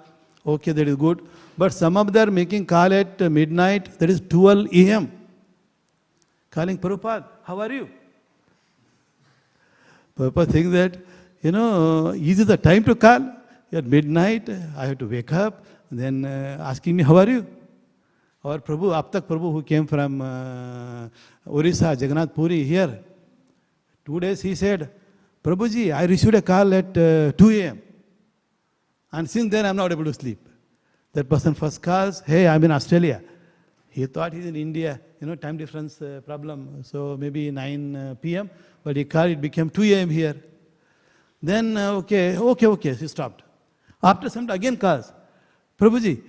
Speaker 1: Okay, that is good. But some of them are making call at midnight, that is 12 a.m. Calling Prabhupada, how are you? Prabhupada thinks that, is it the time to call? At midnight, I have to wake up, and then asking me, how are you? Or Prabhu, Aptak Prabhu, who came from Orissa, Jagannath Puri here, 2 days he said, Prabhuji, I received a call at 2 a.m. And since then I am not able to sleep. That person first calls, hey, I'm in Australia. He thought he's in India, time difference problem. So maybe 9 p.m. But he called, it became 2 a.m. here. Then, okay, he stopped. After some time, again calls, Prabhuji.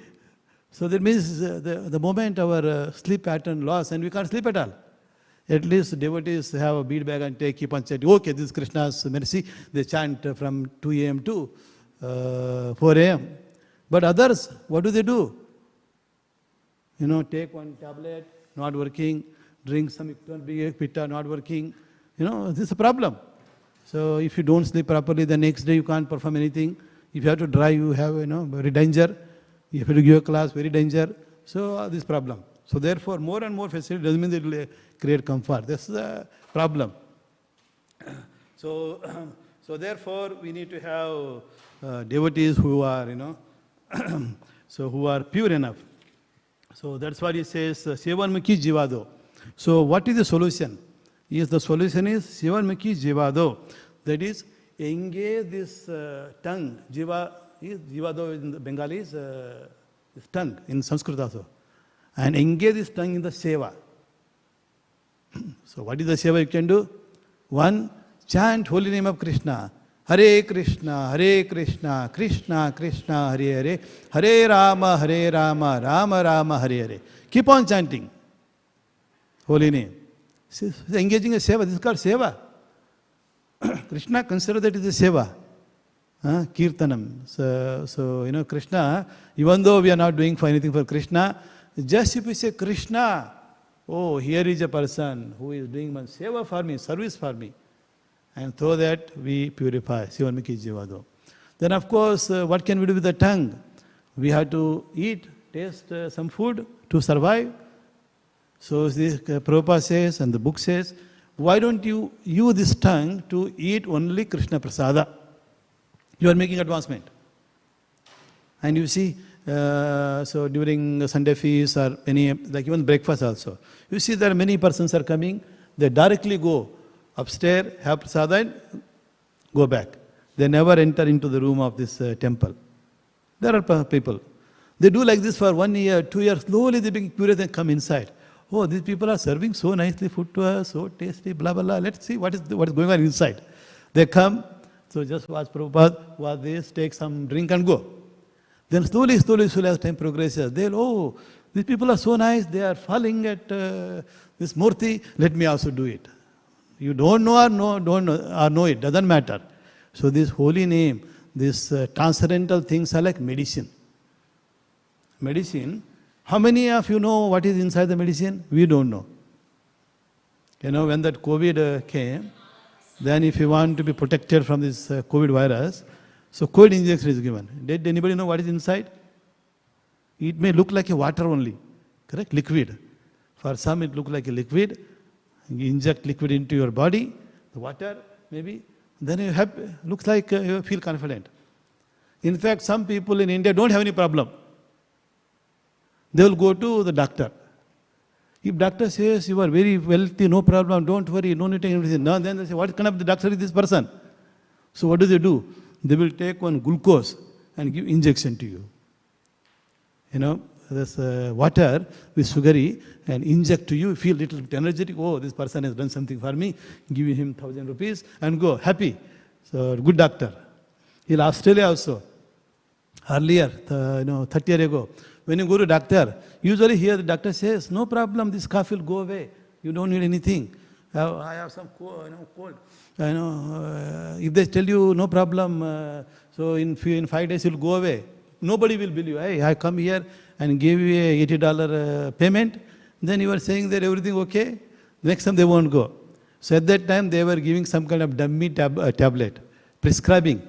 Speaker 1: So that means the moment our sleep pattern lost and we can't sleep at all. At least devotees have a bead bag and keep on chanting, okay, this is Krishna's mercy. They chant from 2 a.m. to 4 a.m. But others, what do? Take one tablet, not working, drink some pitta, not working. This is a problem. So if you don't sleep properly, the next day you can't perform anything. If you have to drive, you have, very danger. If you have to give a class, very danger. So this problem. So therefore, more and more facility doesn't mean it will create comfort. This is a problem. So therefore, we need to have devotees who are, so who are pure enough. So that's why he says, Sevanmukhi Jivado. So what is the solution? Yes, the solution is Sevanmukhi Jivado. That is, engage this tongue, Jivado in the Bengali is tongue, in Sanskrit also. And engage this tongue in the seva. So what is the seva you can do? One, chant holy name of Krishna. Hare Krishna, Krishna Krishna, Hare Hare, Hare Rama, Rama Rama, Hare Hare. Keep on chanting holy name. Engaging a seva, this is called seva. Krishna considers that it is a seva. Kirtanam. So, Krishna, even though we are not doing for anything for Krishna, just if we say Krishna, oh, here is a person who is doing one seva for me, service for me. And through that we purify. Sevanmukhi Jivado. Then of course, what can we do with the tongue? We have to eat, taste some food to survive. So this Prabhupada says and the book says, why don't you use this tongue to eat only Krishna Prasada? You are making advancement. And you see, so during Sunday feast or any, like even breakfast also, you see there are many persons are coming, they directly go upstairs, have prasada and go back. They never enter into the room of this temple. There are people. They do like this for 1 year, 2 years, slowly they become curious and come inside. Oh, these people are serving so nicely food to us, so tasty, blah, blah, blah. Let's see what is going on inside. They come, So just watch Prabhupada, watch this, take some drink and go. Then slowly, as time progresses, they'll, these people are so nice, they are falling at this murti, let me also do it. You don't know or know it, doesn't matter. So this holy name, this transcendental things are like medicine. Medicine, how many of you know what is inside the medicine? We don't know. When that COVID came, then if you want to be protected from this COVID virus, so COVID injection is given. Did anybody know what is inside? It may look like a water only, correct? Liquid. For some it look like a liquid. You inject liquid into your body, the water maybe, then you have, looks like you feel confident. In fact, some people in India don't have any problem. They will go to the doctor. If doctor says you are very wealthy, no problem, don't worry, no need to take anything. No, then they say, what kind of the doctor is this person? So what do? They will take one glucose and give injection to you. This water with sugary and inject to you, feel little bit energetic. Oh, this person has done something for me. Give him 1,000 rupees and go, happy. So good doctor. In Australia also, earlier, 30 years ago, when you go to doctor, usually here the doctor says, no problem, this cough will go away. You don't need anything. I have some cold. If they tell you no problem, so in 5 days it will go away. Nobody will believe, hey, I come here and give you a $80 payment. Then you are saying that everything okay. Next time they won't go. So at that time they were giving some kind of dummy tablet, prescribing.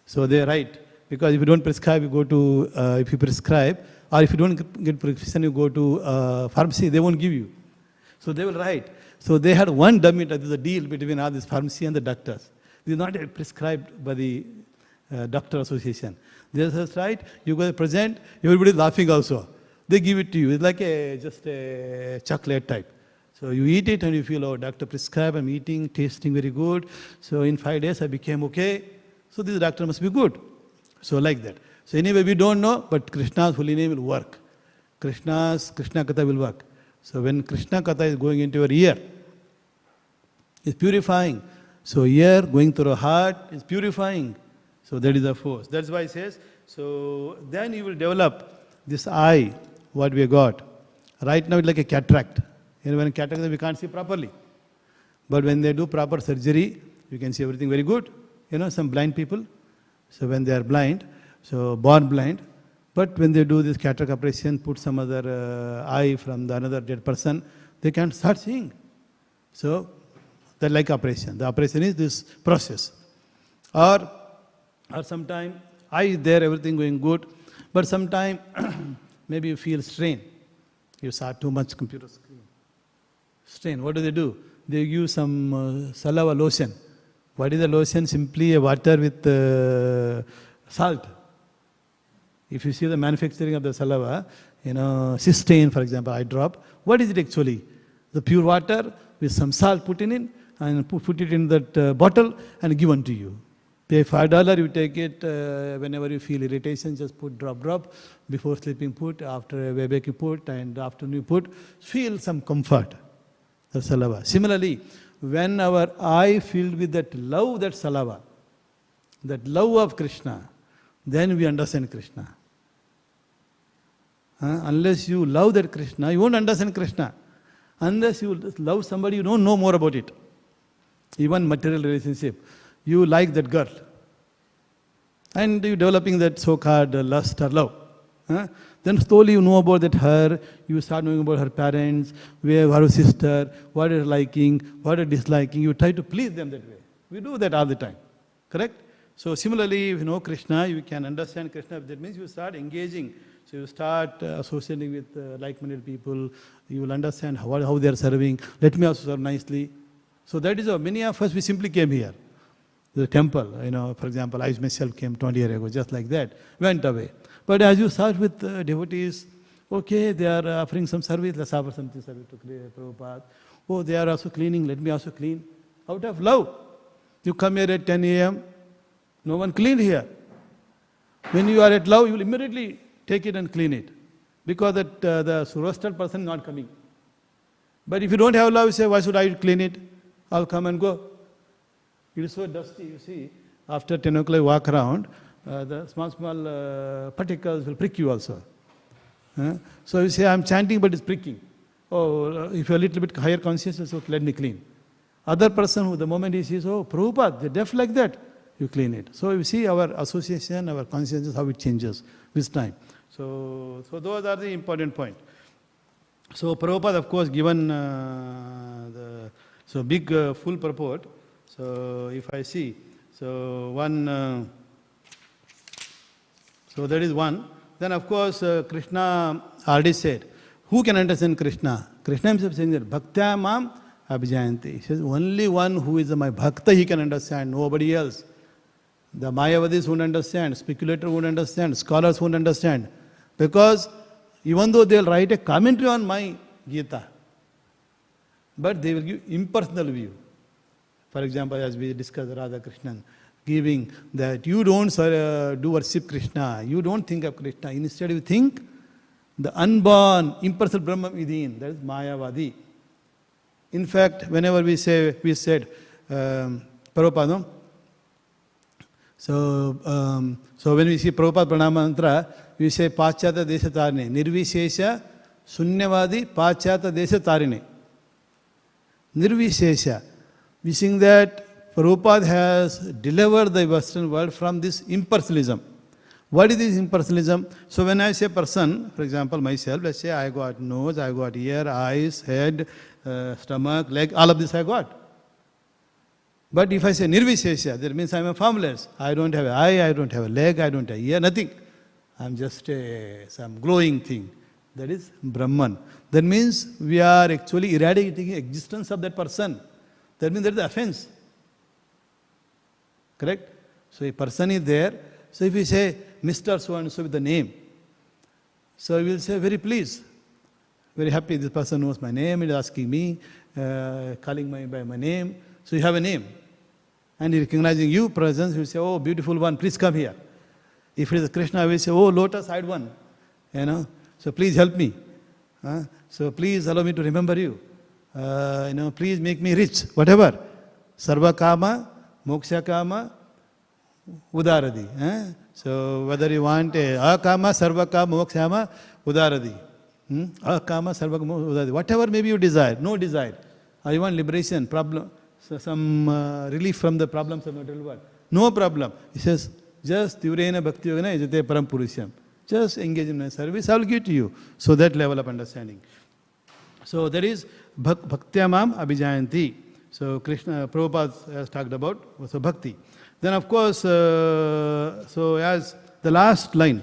Speaker 1: So they write. Because if you don't prescribe, you go to, if you prescribe, or if you don't get prescription, you go to pharmacy, they won't give you. So they will write. So they had one dummy, that is a deal between all this pharmacy and the doctors. This is not prescribed by the doctor association. They just write, you go present, everybody is laughing also. They give it to you. It's like just a chocolate type. So you eat it and you feel, oh, doctor prescribed, I'm eating, tasting very good. So in 5 days I became okay. So this doctor must be good. So like that. So anyway, we don't know, but Krishna's holy name will work. Krishna Katha will work. So when Krishna Katha is going into your ear, it's purifying. So ear going through the heart is purifying. So that is the force. That's why it says, so then you will develop this eye, what we got. Right now it's like a cataract. When cataract we can't see properly. But when they do proper surgery, you can see everything very good. Some blind people. So when they are blind, so born blind, but when they do this cataract operation, put some other eye from the another dead person, they can start seeing. So that like operation. The operation is this process. Or sometime eye is there, everything going good, but sometime maybe you feel strain. You saw too much computer screen. Strain. What do? They give some salava lotion. What is the lotion? Simply a water with salt. If you see the manufacturing of the salava, cysteine, for example, eye drop, what is it actually? The pure water with some salt put in it and put it in that bottle and given to you. Pay $5, you take it whenever you feel irritation, just put drop. Before sleeping put, after wake you put, and afternoon you put. Feel some comfort, the salava. Similarly, when our eye filled with that love, that salava, that love of Krishna, then we understand Krishna. Unless you love that Krishna, you won't understand Krishna. Unless you love somebody, you don't know more about it. Even material relationship. You like that girl. And you're developing that so-called lust or love. Then slowly you know about that her, you start knowing about her parents, where her sister, what is liking, what is disliking. You try to please them that way. We do that all the time. Correct? So similarly, if you know Krishna, you can understand Krishna. That means you start engaging. So you start associating with like-minded people. You will understand how they are serving. Let me also serve nicely. So that is how many of us, we simply came here. The temple, for example, I myself came 20 years ago, just like that, went away. But as you start with devotees, okay, they are offering some service, let's offer something service to Prabhupada. Oh, they are also cleaning, let me also clean. Out of love. You come here at 10 a.m., no one cleaned here. When you are at love, you will immediately take it and clean it. Because the roasted person is not coming. But if you don't have love, you say, why should I clean it? I'll come and go. It is so dusty, you see. after 10 o'clock you walk around, the small particles will prick you also. So you say, I'm chanting but it's pricking. Oh, if you're a little bit higher consciousness, so let me clean. Other person who the moment he sees, oh, Prabhupada, they're deaf like that, you clean it. So you see our association, our consciousness, how it changes with time. So those are the important points. So Prabhupada, of course, given the big full purport. So if I see, so that is one. Then of course Krishna already said, who can understand Krishna? Krishna himself saying that Bhaktya Mam Abhijayanti. He says, only one who is my Bhakta he can understand, nobody else. The Mayavadis won't understand, speculators won't understand, scholars won't understand. Because even though they will write a commentary on my Gita, but they will give impersonal view. For example, as we discussed Radha Krishnan, giving that you don't do worship Krishna, you don't think of Krishna, instead you think the unborn, impersonal Brahma within, that is Mayavadi. In fact, whenever we said, Prabhupada, no? So when we see Prabhupada Pranama Mantra, we say Pachata Desha Tarine, Nirvishesha Sunyavadi Pachata Desha Tarine. Nirvishesha. We think that Prabhupada has delivered the Western world from this impersonalism. What is this impersonalism? So when I say person, for example myself, let's say I got nose, I got ear, eyes, head, stomach, leg, all of this I got. But if I say Nirvishesha, that means I am a formless. I don't have an eye, I don't have a leg, I don't have ear, nothing. I am just some glowing thing. That is Brahman. That means we are actually eradicating the existence of that person. That means that is the offense. Correct? So a person is there. So if we say Mr. So-and-so with the name, so we will say, very pleased, very happy, this person knows my name, is asking me, calling me by my name. So you have a name. And recognizing you presence, he will say, oh, beautiful one, please come here. If it is Krishna, I will say, oh, lotus-eyed one, so please help me. So please allow me to remember you. Please make me rich, whatever. Sarva kama, moksha kama, udaradi. So whether you want akama, sarva kama, moksha kama, udaradi. Akama, sarva kama, udaradi. Whatever maybe you desire, no desire. Or you want liberation, problem, so some relief from the problems of material world. No problem. He says, just Tivrena Bhakti Yogana Ijate Param Purusham. Just engage in my service, I will give to you. So that level of understanding. So that is Bhaktyamam Abhijayanti. So Krishna, Prabhupada has talked about so bhakti. Then of course, so as the last line,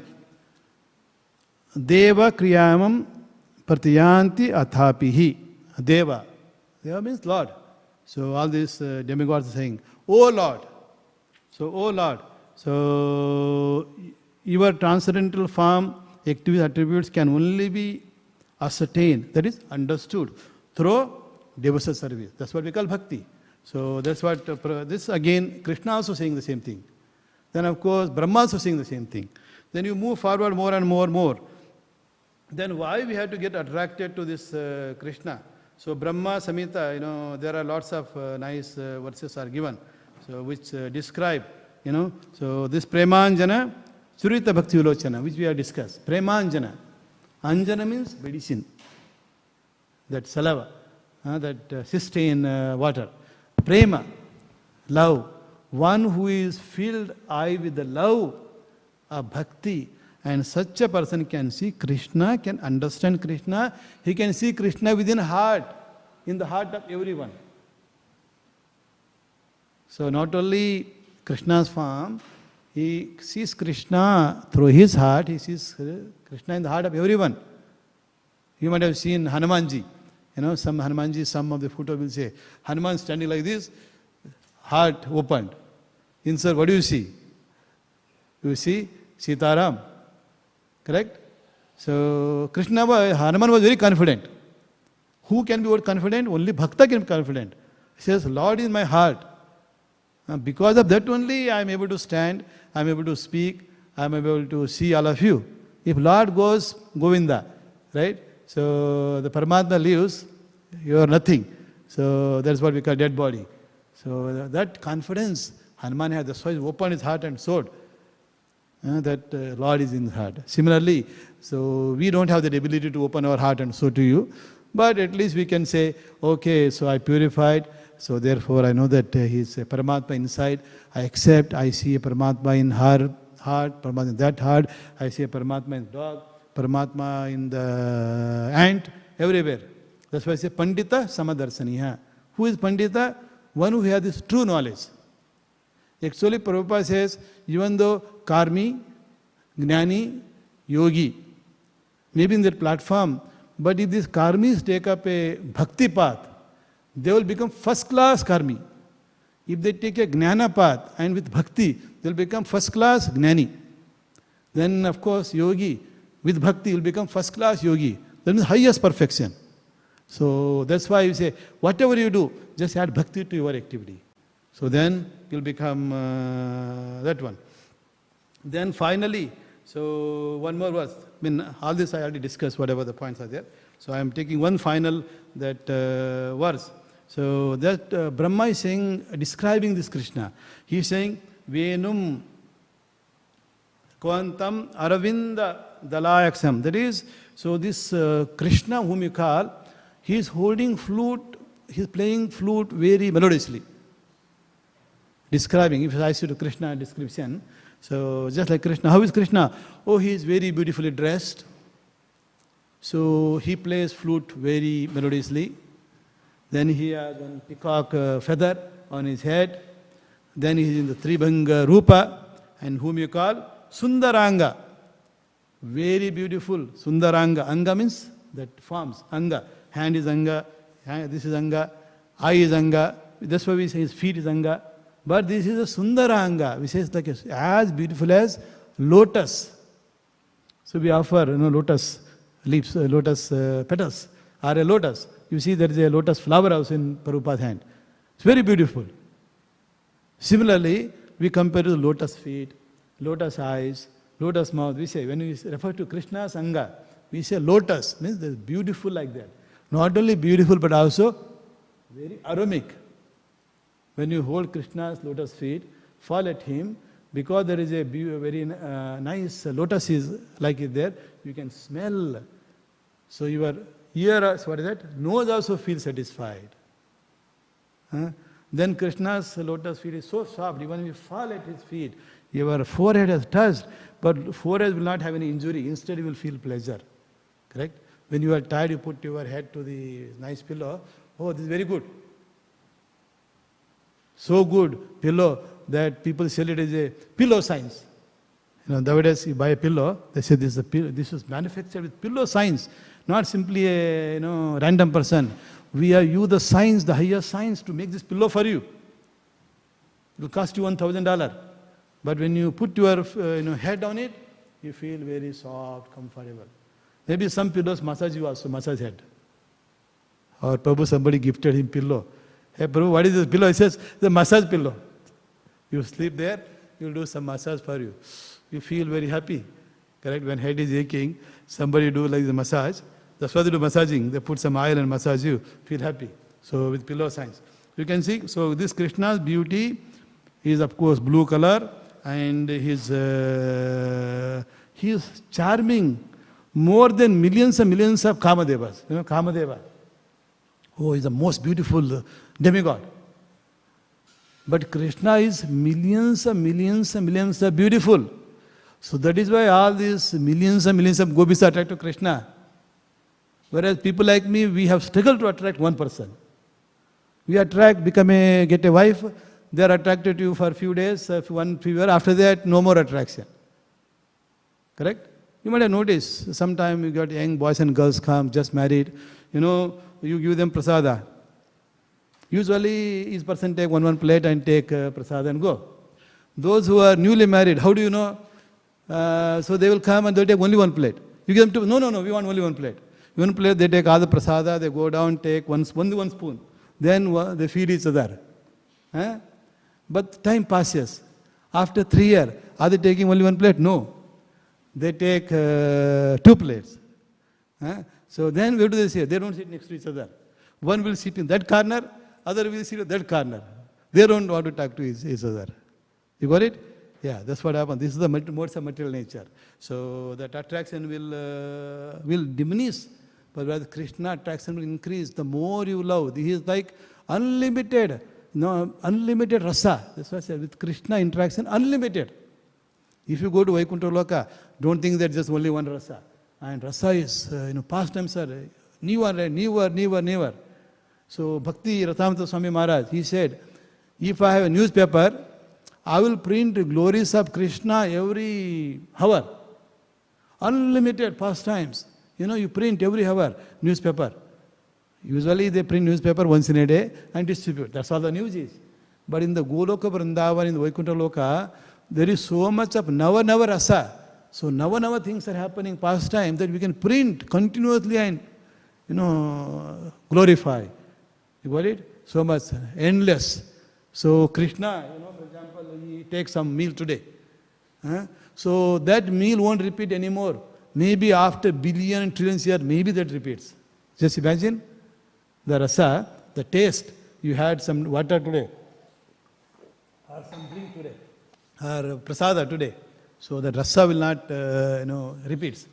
Speaker 1: Deva Kriyamam Pratiyanti Athapihi. Deva. Deva means Lord. So all these demigods are saying, O Lord. So, O Lord. So your transcendental form, activity, attributes can only be ascertained, that is understood, through devotional service. That's what we call bhakti. So that's what, this again, Krishna also saying the same thing. Then of course, Brahma also saying the same thing. Then you move forward more and more. Then why we have to get attracted to this Krishna? So Brahma Samhita, there are lots of nice verses are given, so which describe, so this Premanjana, Surita Bhakti Vilochana, which we have discussed. Premanjana. Anjana means medicine. That salava, that cystine water. Prema, love. One who is filled with the love of bhakti, and such a person can see Krishna, can understand Krishna. He can see Krishna within heart, in the heart of everyone. So not only Krishna's form, he sees Krishna through his heart, he sees Krishna in the heart of everyone. You might have seen Hanumanji. Some Hanumanji, some of the photo will say, Hanuman standing like this, heart opened. Inside, what do you see? You see Sitaram. Correct? So Hanuman was very confident. Who can be more confident? Only Bhakta can be confident. He says, Lord is my heart. Because of that only I am able to stand, I am able to speak, I am able to see all of you. If Lord goes, Govinda, right? So the Paramatma leaves, you are nothing. So that's what we call dead body. So that confidence, Hanuman has, that's why he opened his heart and showed that Lord is in his heart. Similarly, so we don't have that ability to open our heart and show to you, but at least we can say, okay, so I purified, so therefore I know that he is a Paramatma inside. I accept, I see a Paramatma in her heart, Paramatma in that heart, I see a Paramatma in the dog, Paramatma in the ant, everywhere. That's why I say Pandita Samadarshaniya. Who is Pandita? One who has this true knowledge. Actually, Prabhupada says, even though Karmi, Gnani, Yogi, maybe in that platform, but if these Karmis take up a Bhakti path, they will become first class Karmi. If they take a Gnana path and with Bhakti, they will become first class Gnani. Then of course, Yogi with Bhakti will become first class Yogi. That means highest perfection. So that's why you say, whatever you do, just add Bhakti to your activity. So then you'll become that one. Then finally, so one more verse. I mean, all this I already discussed, whatever the points are there. So I am taking one final that verse. So that Brahma is saying, describing this Krishna. He is saying, Venum Kvantam Aravinda Dalayaksam. That is, so this Krishna whom you call, he is holding flute, he is playing flute very melodiously. Describing, if I ask you to Krishna description, so just like Krishna, how is Krishna? Oh, he is very beautifully dressed. So he plays flute very melodiously. Then he has one peacock feather on his head. Then he is in the Tribhanga Rupa, and whom you call Sundaranga. Very beautiful Sundaranga. Anga means that forms. Anga. Hand is Anga, this is Anga, eye is Anga. That's why we say his feet is Anga. But this is a Sundaranga, which is like as beautiful as lotus. So we offer, lotus leaves, lotus petals, or a lotus. You see there is a lotus flower also in Prabhupada's hand. It's very beautiful. Similarly, we compare to the lotus feet, lotus eyes, lotus mouth. We say, when we refer to Krishna's Anga, we say lotus, means there's beautiful like that. Not only beautiful, but also very aromatic. When you hold Krishna's lotus feet, fall at him, because there is a very nice lotus is like it there, you can smell. So your ear, what is that? Nose also feels satisfied. Then Krishna's lotus feet is so soft, even if you fall at his feet, your forehead has touched, but forehead will not have any injury. Instead, you will feel pleasure. Correct? When you are tired, you put your head to the nice pillow. Oh, this is very good. So good pillow that people sell it as a pillow science. Nowadays you buy a pillow, they say this is manufactured with pillow science, not simply a random person. We have used the science, the higher science, to make this pillow for you. It will cost you $1,000, but when you put your head on it, you feel very soft, comfortable. Maybe some pillows massage you also, massage head. Or Prabhu, somebody gifted him pillow. Hey Prabhu, what is this pillow? He says, the massage pillow. You sleep there, he will do some massage for you. You feel very happy. Correct? When head is aching, somebody do like the massage. That's why they do massaging. They put some oil and massage you. Feel happy. So with pillow science. You can see, so this Krishna's beauty is of course blue color, and he is charming more than millions and millions of Kamadevas. Kamadeva. Oh, he's the most beautiful demigod. But Krishna is millions and millions and millions of beautiful. So that is why all these millions and millions of gopis are attracted to Krishna. Whereas people like me, we have struggled to attract one person. We attract, get a wife, they are attracted to you for a few days, one fever, after that no more attraction. Correct? You might have noticed, sometimes you got young boys and girls come, just married, you give them prasada. Usually each person take one plate and take prasada and go. Those who are newly married, how do you know? So they will come and they will take only one plate. You give them two, no, we want only one plate. One plate, they take all the prasada, they go down, take only one spoon. Then they feed each other. But time passes. After 3 years, are they taking only one plate? No. They take 2 plates. So then where do they sit? They don't sit next to each other. One will sit in that corner, other will sit in that corner. They don't want to talk to each other. You got it? Yeah, that's what happens. This is the modes of material nature. So that attraction will diminish, but whereas Krishna attraction will increase. The more you love, he is like unlimited, unlimited rasa. That's why I said with Krishna interaction, unlimited. If you go to Vaikuntha Loka, don't think that just only one rasa. And rasa is, past times are never. So Bhakti Ratamata Swami Maharaj, he said, if I have a newspaper, I will print glories of Krishna every hour. Unlimited pastimes. You print every hour newspaper. Usually they print newspaper once in a day and distribute. That's all the news is. But in the Goloka Vrindavan, in the Vaikuntha Loka, there is so much of Nava Rasa. So Nava things are happening pastime that we can print continuously and glorify. You got it? So much, endless. So Krishna, for example, he takes some meal today. So that meal won't repeat anymore. Maybe after billion and trillions years, maybe that repeats. Just imagine the rasa, the taste. You had some water today, or some drink today, or prasada today. So the rasa will not, repeats.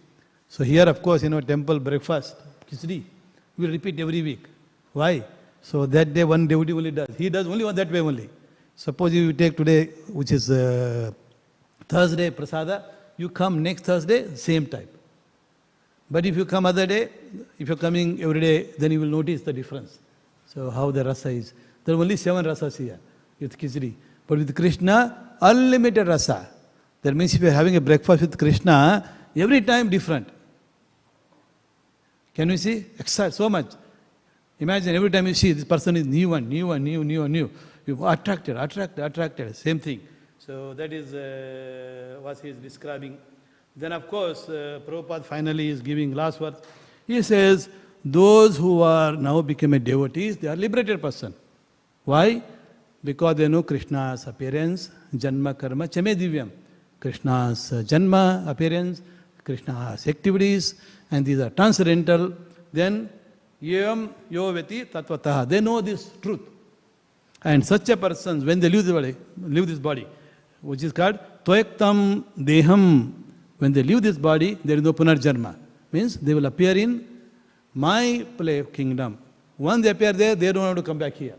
Speaker 1: So here, of course, temple breakfast, khichdi, will repeat every week. Why? So that day one devotee only does. He does only that way only. Suppose you take today, which is Thursday prasada, you come next Thursday, same type. But if you come other day, if you're coming every day, then you will notice the difference. So how the rasa is. There are only 7 rasas here with khichdi. But with Krishna, unlimited rasa. That means if you're having a breakfast with Krishna, every time different. Can you see? Excited so much. Imagine every time you see this person is new. You are attracted. Same thing. So that is what he is describing. Then of course, Prabhupada finally is giving last word. He says, those who are now become a devotees, they are liberated person. Why? Because they know Krishna's appearance, Janma Karma Chame Divyam. Krishna's Janma appearance, Krishna's activities, and these are transcendental. Then Yam Yoveti Tatvataha. They know this truth. And such a person, when they leave this body, which is called Toyaktam Deham. When they leave this body, there is no Punarjanma. Means they will appear in my kingdom. Once they appear there, they don't have to come back here.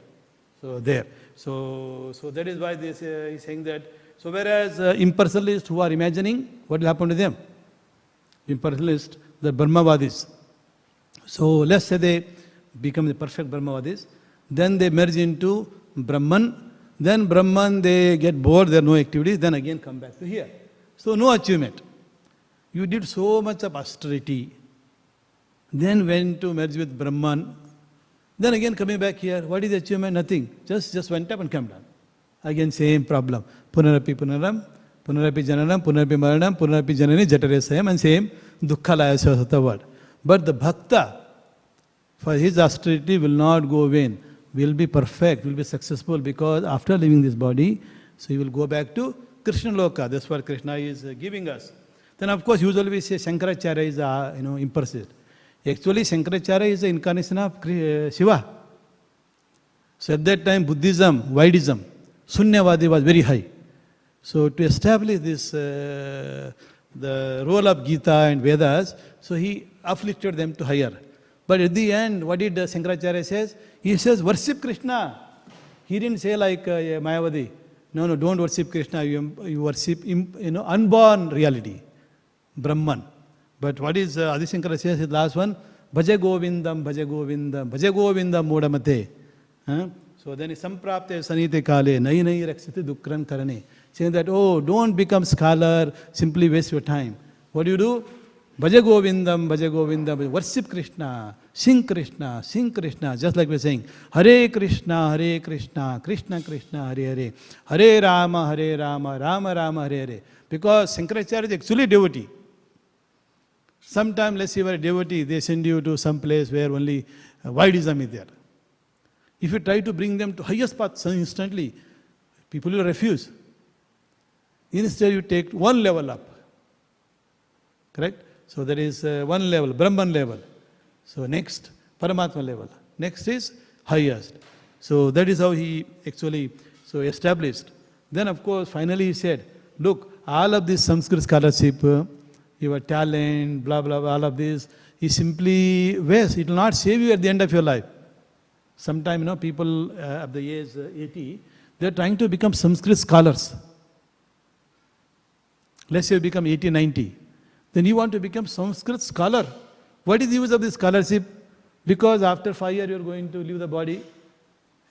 Speaker 1: So there. So that is why they say, he's saying that. So whereas impersonalists who are imagining, what will happen to them? Impersonalists, the Brahmavadis. So let's say they become the perfect Brahmavadis. Then they merge into Brahman. Then Brahman, they get bored, there are no activities. Then again come back to here. So no achievement. You did so much of austerity. Then went to merge with Brahman. Then again coming back here. What is the achievement? Nothing. Just went up and come down. Again same problem. Punarapi Punaram, Punarapi Jananam, Punarapi Maranam, Punarapi Janani, Jatare Sayam, and same Dukkhalaya Sasata word. But the Bhakta, for his austerity will not go vain, will be perfect, will be successful, because after leaving this body, so he will go back to Krishna Loka. That's what Krishna is giving us. Then of course usually we say Shankaracharya is impersonalist. Actually Shankaracharya is the incarnation of Shiva. So at that time Buddhism, Vaidism, Sunyavadi was very high. So to establish this, the role of Gita and Vedas, so he uplifted them to higher. But at the end, what did Shankaracharya says? He says, worship Krishna. He didn't say like Mayavadi. No, don't worship Krishna. You worship unborn reality, Brahman. But what is Adi Shankara says, his last one, Bhaja Govindam, Bhaja Govindam, Bhaja Govindam Modamate. So then Samprapte Sanite Kale, Nai Rakshati Dukran Karane. Saying that, oh, don't become scholar, simply waste your time. What do? Bhaja Govindam, worship Krishna, sing Krishna, just like we're saying, Hare Krishna, Krishna Krishna, Hare, Hare Rama, Rama Rama, Hare. Because Shankaracharya is actually devotee. Sometimes, let's say you are a devotee, they send you to some place where only Vaidism is there. If you try to bring them to highest path so instantly, people will refuse. Instead, you take one level up. Correct? So there is one level, Brahman level. So next, Paramatma level. Next is highest. So that is how he actually established Then of course, finally he said, look, all of this Sanskrit scholarship, your talent, blah, blah, blah, all of this is simply waste. It will not save you at the end of your life. Sometimes, people at the age 80, they are trying to become Sanskrit scholars. Let's say you become 80, 90. Then you want to become Sanskrit scholar. What is the use of this scholarship? Because after 5 years you are going to leave the body. It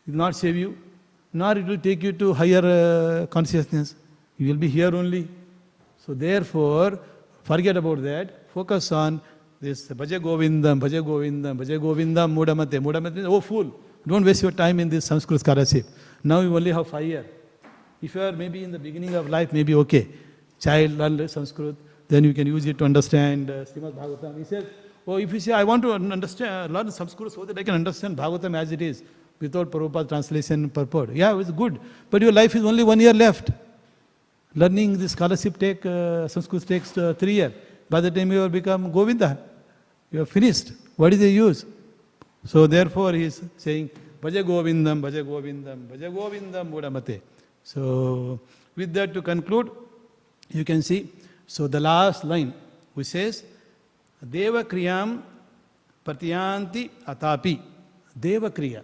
Speaker 1: will not save you. Nor it will take you to higher consciousness. You will be here only. So therefore, forget about that. Focus on this Bhaja Govindam, Bhaja Govindam, Bhaja Govindam, Mudamate. Mudamate means, oh fool, don't waste your time in this Sanskrit scholarship. Now you only have 5 years. If you are maybe in the beginning of life, maybe okay. Child, learn Sanskrit, then you can use it to understand Śrīmad Bhāgavatam. He says, oh, if you say, I want to learn Sanskrit so that I can understand Bhagavatam as it is, without Prabhupada translation purport. Yeah, it's good. But your life is only 1 year left. Learning the scholarship Sanskrit takes 3 years. By the time you have become Govinda, you are finished. What is the use? So therefore he is saying, Bhaja Govindam, Bhaja Govindam, Bhaja Govindam, Mudamate. So with that to conclude, you can see, so the last line, which says, Deva Kriyam Pratyanti Atapi. Deva Kriya.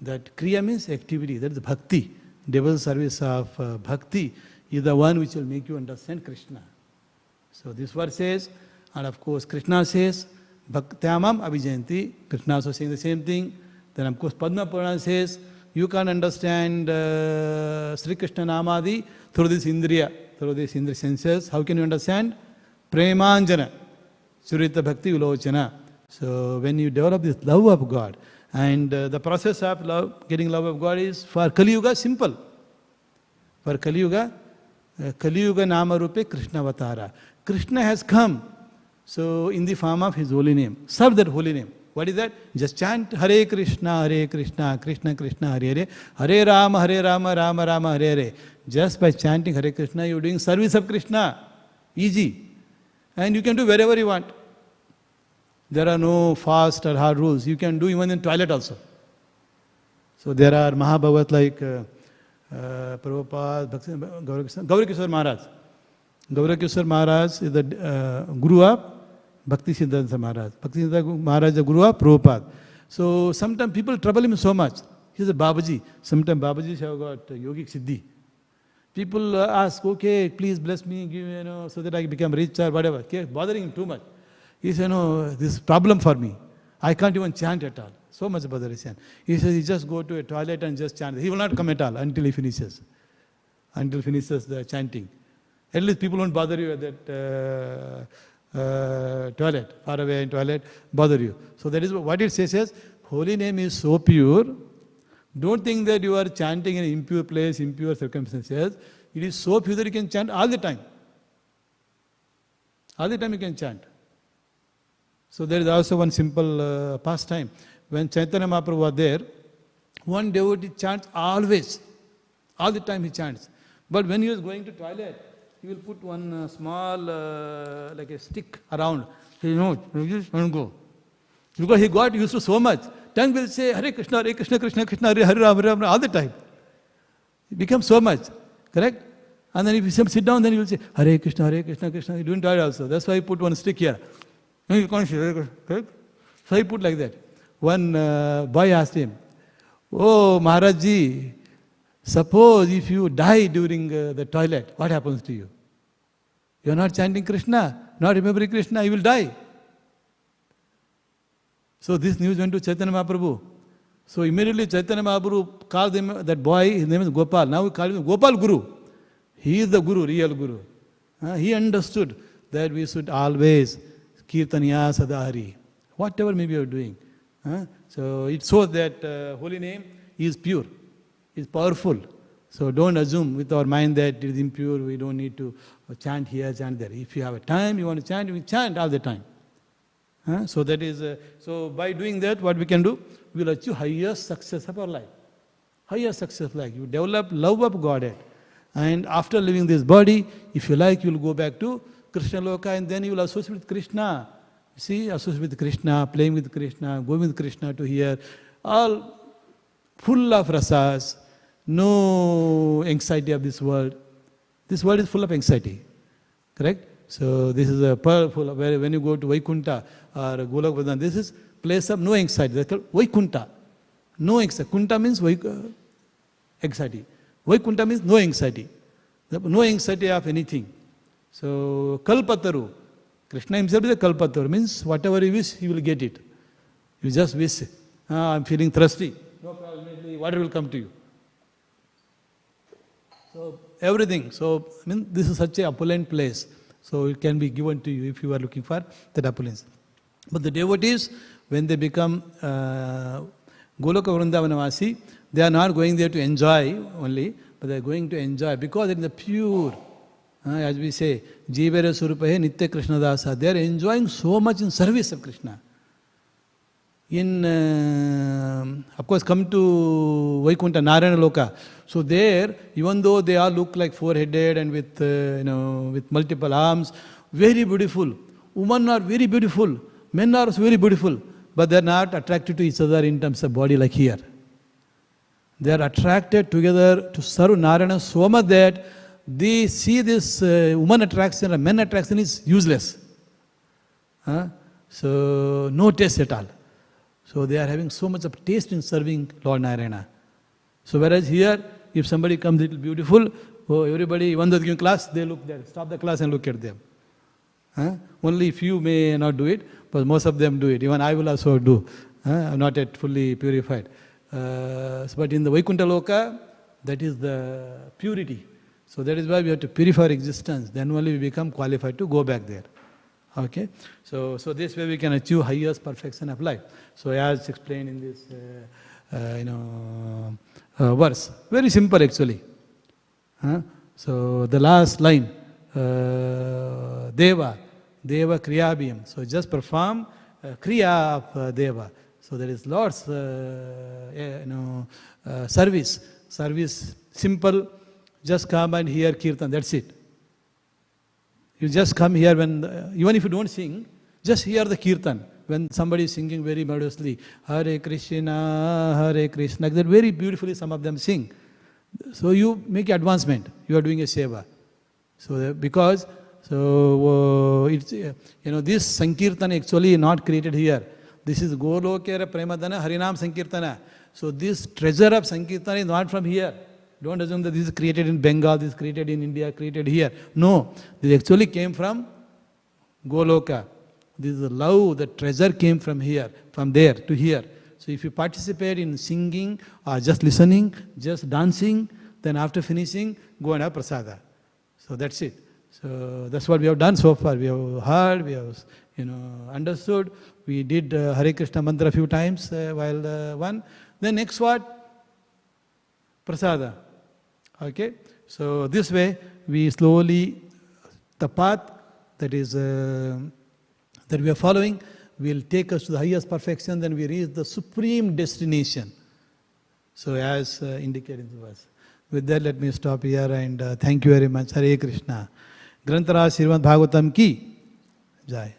Speaker 1: That Kriya means activity, that is Bhakti. Devotional service of Bhakti is the one which will make you understand Krishna. So this verse says, and of course Krishna says, Bhaktyamam Abhijanti. Krishna also saying the same thing. Then of course Padma Purana says, you can understand Sri Krishna Namadi through this Indriya, through these Indriya senses. How can you understand? Premanjana, Surita Bhakti Ulochana. So when you develop this love of God, and the process of love, getting love of God is for Kali Yuga simple. For Kali Yuga, Kali Yuga Nama Rupe Krishna Avatara. Krishna has come, so in the form of his holy name. Serve that holy name. What is that? Just chant Hare Krishna, Krishna Krishna, Hare Hare, Hare Rama, Rama Rama, Hare Hare. Just by chanting Hare Krishna, you are doing service of Krishna. Easy. And you can do wherever you want. There are no fast or hard rules. You can do even in toilet also. So there are Mahabhagat like Prabhupada, Gaurikishore Maharaj. Gaurikishore Maharaj is the Guru of Bhaktisiddhanta Maharaj. Bhaktisiddhanta Maharaj is the Guru of Prabhupada. So sometimes people trouble him so much. He is a Babaji. Sometimes Babajis have got yogic siddhi. People ask, okay, please bless me, give me, so that I become rich or whatever. Okay, bothering him too much. He said, no, this is a problem for me. I can't even chant at all. So much bothering him. He says, he just go to a toilet and just chant. He will not come at all until he finishes. Until finishes the chanting. At least people won't bother you at that toilet, far away in toilet, bother you. So that is what it says, holy name is so pure. Don't think that you are chanting in an impure place, impure circumstances. It is so pure that you can chant all the time. All the time you can chant. So there is also one simple pastime. When Chaitanya Mahaprabhu was there, one devotee chants always. All the time he chants. But when he was going to toilet, he will put one small, like a stick around. He knows, just don't go. Because he got used to so much. Tongue will say, Hare Krishna, Krishna Krishna, Hare Rama, Hare Rama, all the time. It becomes so much. Correct? And then if you sit down, then he will say, Hare Krishna, Krishna. He doing that also. That's why he put one stick here. No, you can't say, correct? So he put like that. One boy asked him, oh, Maharaj Ji, suppose if you die during the toilet, what happens to you? You are not chanting Krishna, not remembering Krishna, you will die. So this news went to Chaitanya Mahaprabhu. So immediately Chaitanya Mahaprabhu called him, that boy, his name is Gopal. Now we call him Gopal Guru. He is the Guru, real Guru. He understood that we should always Kirtaniya Sadahari. Whatever maybe you are doing. So it shows that holy name is pure, is powerful. So don't assume with our mind that it is impure, we don't need to chant here, chant there. If you have a time, you want to chant, you can chant all the time. So that is, so by doing that, what we can do? We will achieve highest success of our life. Highest success of life. You develop love of Godhead. And after leaving this body, if you like, you will go back to Krishna Loka and then you will associate with Krishna. See, associate with Krishna, playing with Krishna, going with Krishna to hear, all full of rasas. no anxiety of this world. This world is full of anxiety, correct? So this is a pearl full of, where when you go to Vaikunta or Golok Vrindavan, this is place of no anxiety. That's called Vaikunta. No anxiety. Kunta means anxiety. Vaikunta means no anxiety. No anxiety of anything. So Kalpataru. Krishna himself is a Kalpataru. Means whatever you wish, he will get it. You just wish, I'm feeling thirsty. No problem, water will come to you. So everything. So I mean, this is such a opulent place. So it can be given to you if you are looking for that opulence. But the devotees, when they become Goloka Vrindavanavasi, they are not going there to enjoy only, but they are going to enjoy because it is the pure, as we say, Jivere Surupahe Nitya Krishna Dasa. They are enjoying so much in service of Krishna. In, of course, come to Vaikunta, Narayana Loka. So there, even though they all look like four-headed and with, with multiple arms, very beautiful. Women are very beautiful. Men are very beautiful. But they are not attracted to each other in terms of body like here. They are attracted together to serve Narayana so much that they see this woman attraction or men attraction is useless. So no taste at all. So they are having so much of taste in serving Lord Narayana. So whereas here, if somebody comes little beautiful, everybody, even though they give class, they look there, stop the class and look at them. Only few may not do it, but most of them do it. Even I will also do. I'm not yet fully purified. But in the Vaikunta Loka, that is the purity. So that is why we have to purify our existence. Then only we become qualified to go back there. Okay? So this way we can achieve highest perfection of life. So as explained in this verse. Very simple actually. So the last line, Deva Kriyabhyam. So just perform Kriya of Deva. So there is Lord's service, simple, just come and hear Kirtan, that's it. You just come here when, even if you don't sing, just hear the Kirtan. When somebody is singing very melodiously, Hare Krishna, like that very beautifully some of them sing. So you make advancement, you are doing a seva. So because, it's, this Sankirtan actually not created here. This is Golokera Premadana Harinam Sankirtana. So this treasure of Sankirtan is not from here. Don't assume that this is created in Bengal, this is created in India, created here. No, this actually came from Goloka. This is the love, the treasure came from here, from there to here. So if you participate in singing or just listening, just dancing, then after finishing, go and have prasada. So that's it. So that's what we have done so far. We have heard, we have understood. We did Hare Krishna mantra a few times while one. Then next what? Prasada. Okay? So this way we slowly, the path that is that we are following will take us to the highest perfection, then we reach the supreme destination. So as indicated in the verse. With that, let me stop here and thank you very much. Hare Krishna. Grantara Śrīmad Bhāgavatam ki jai.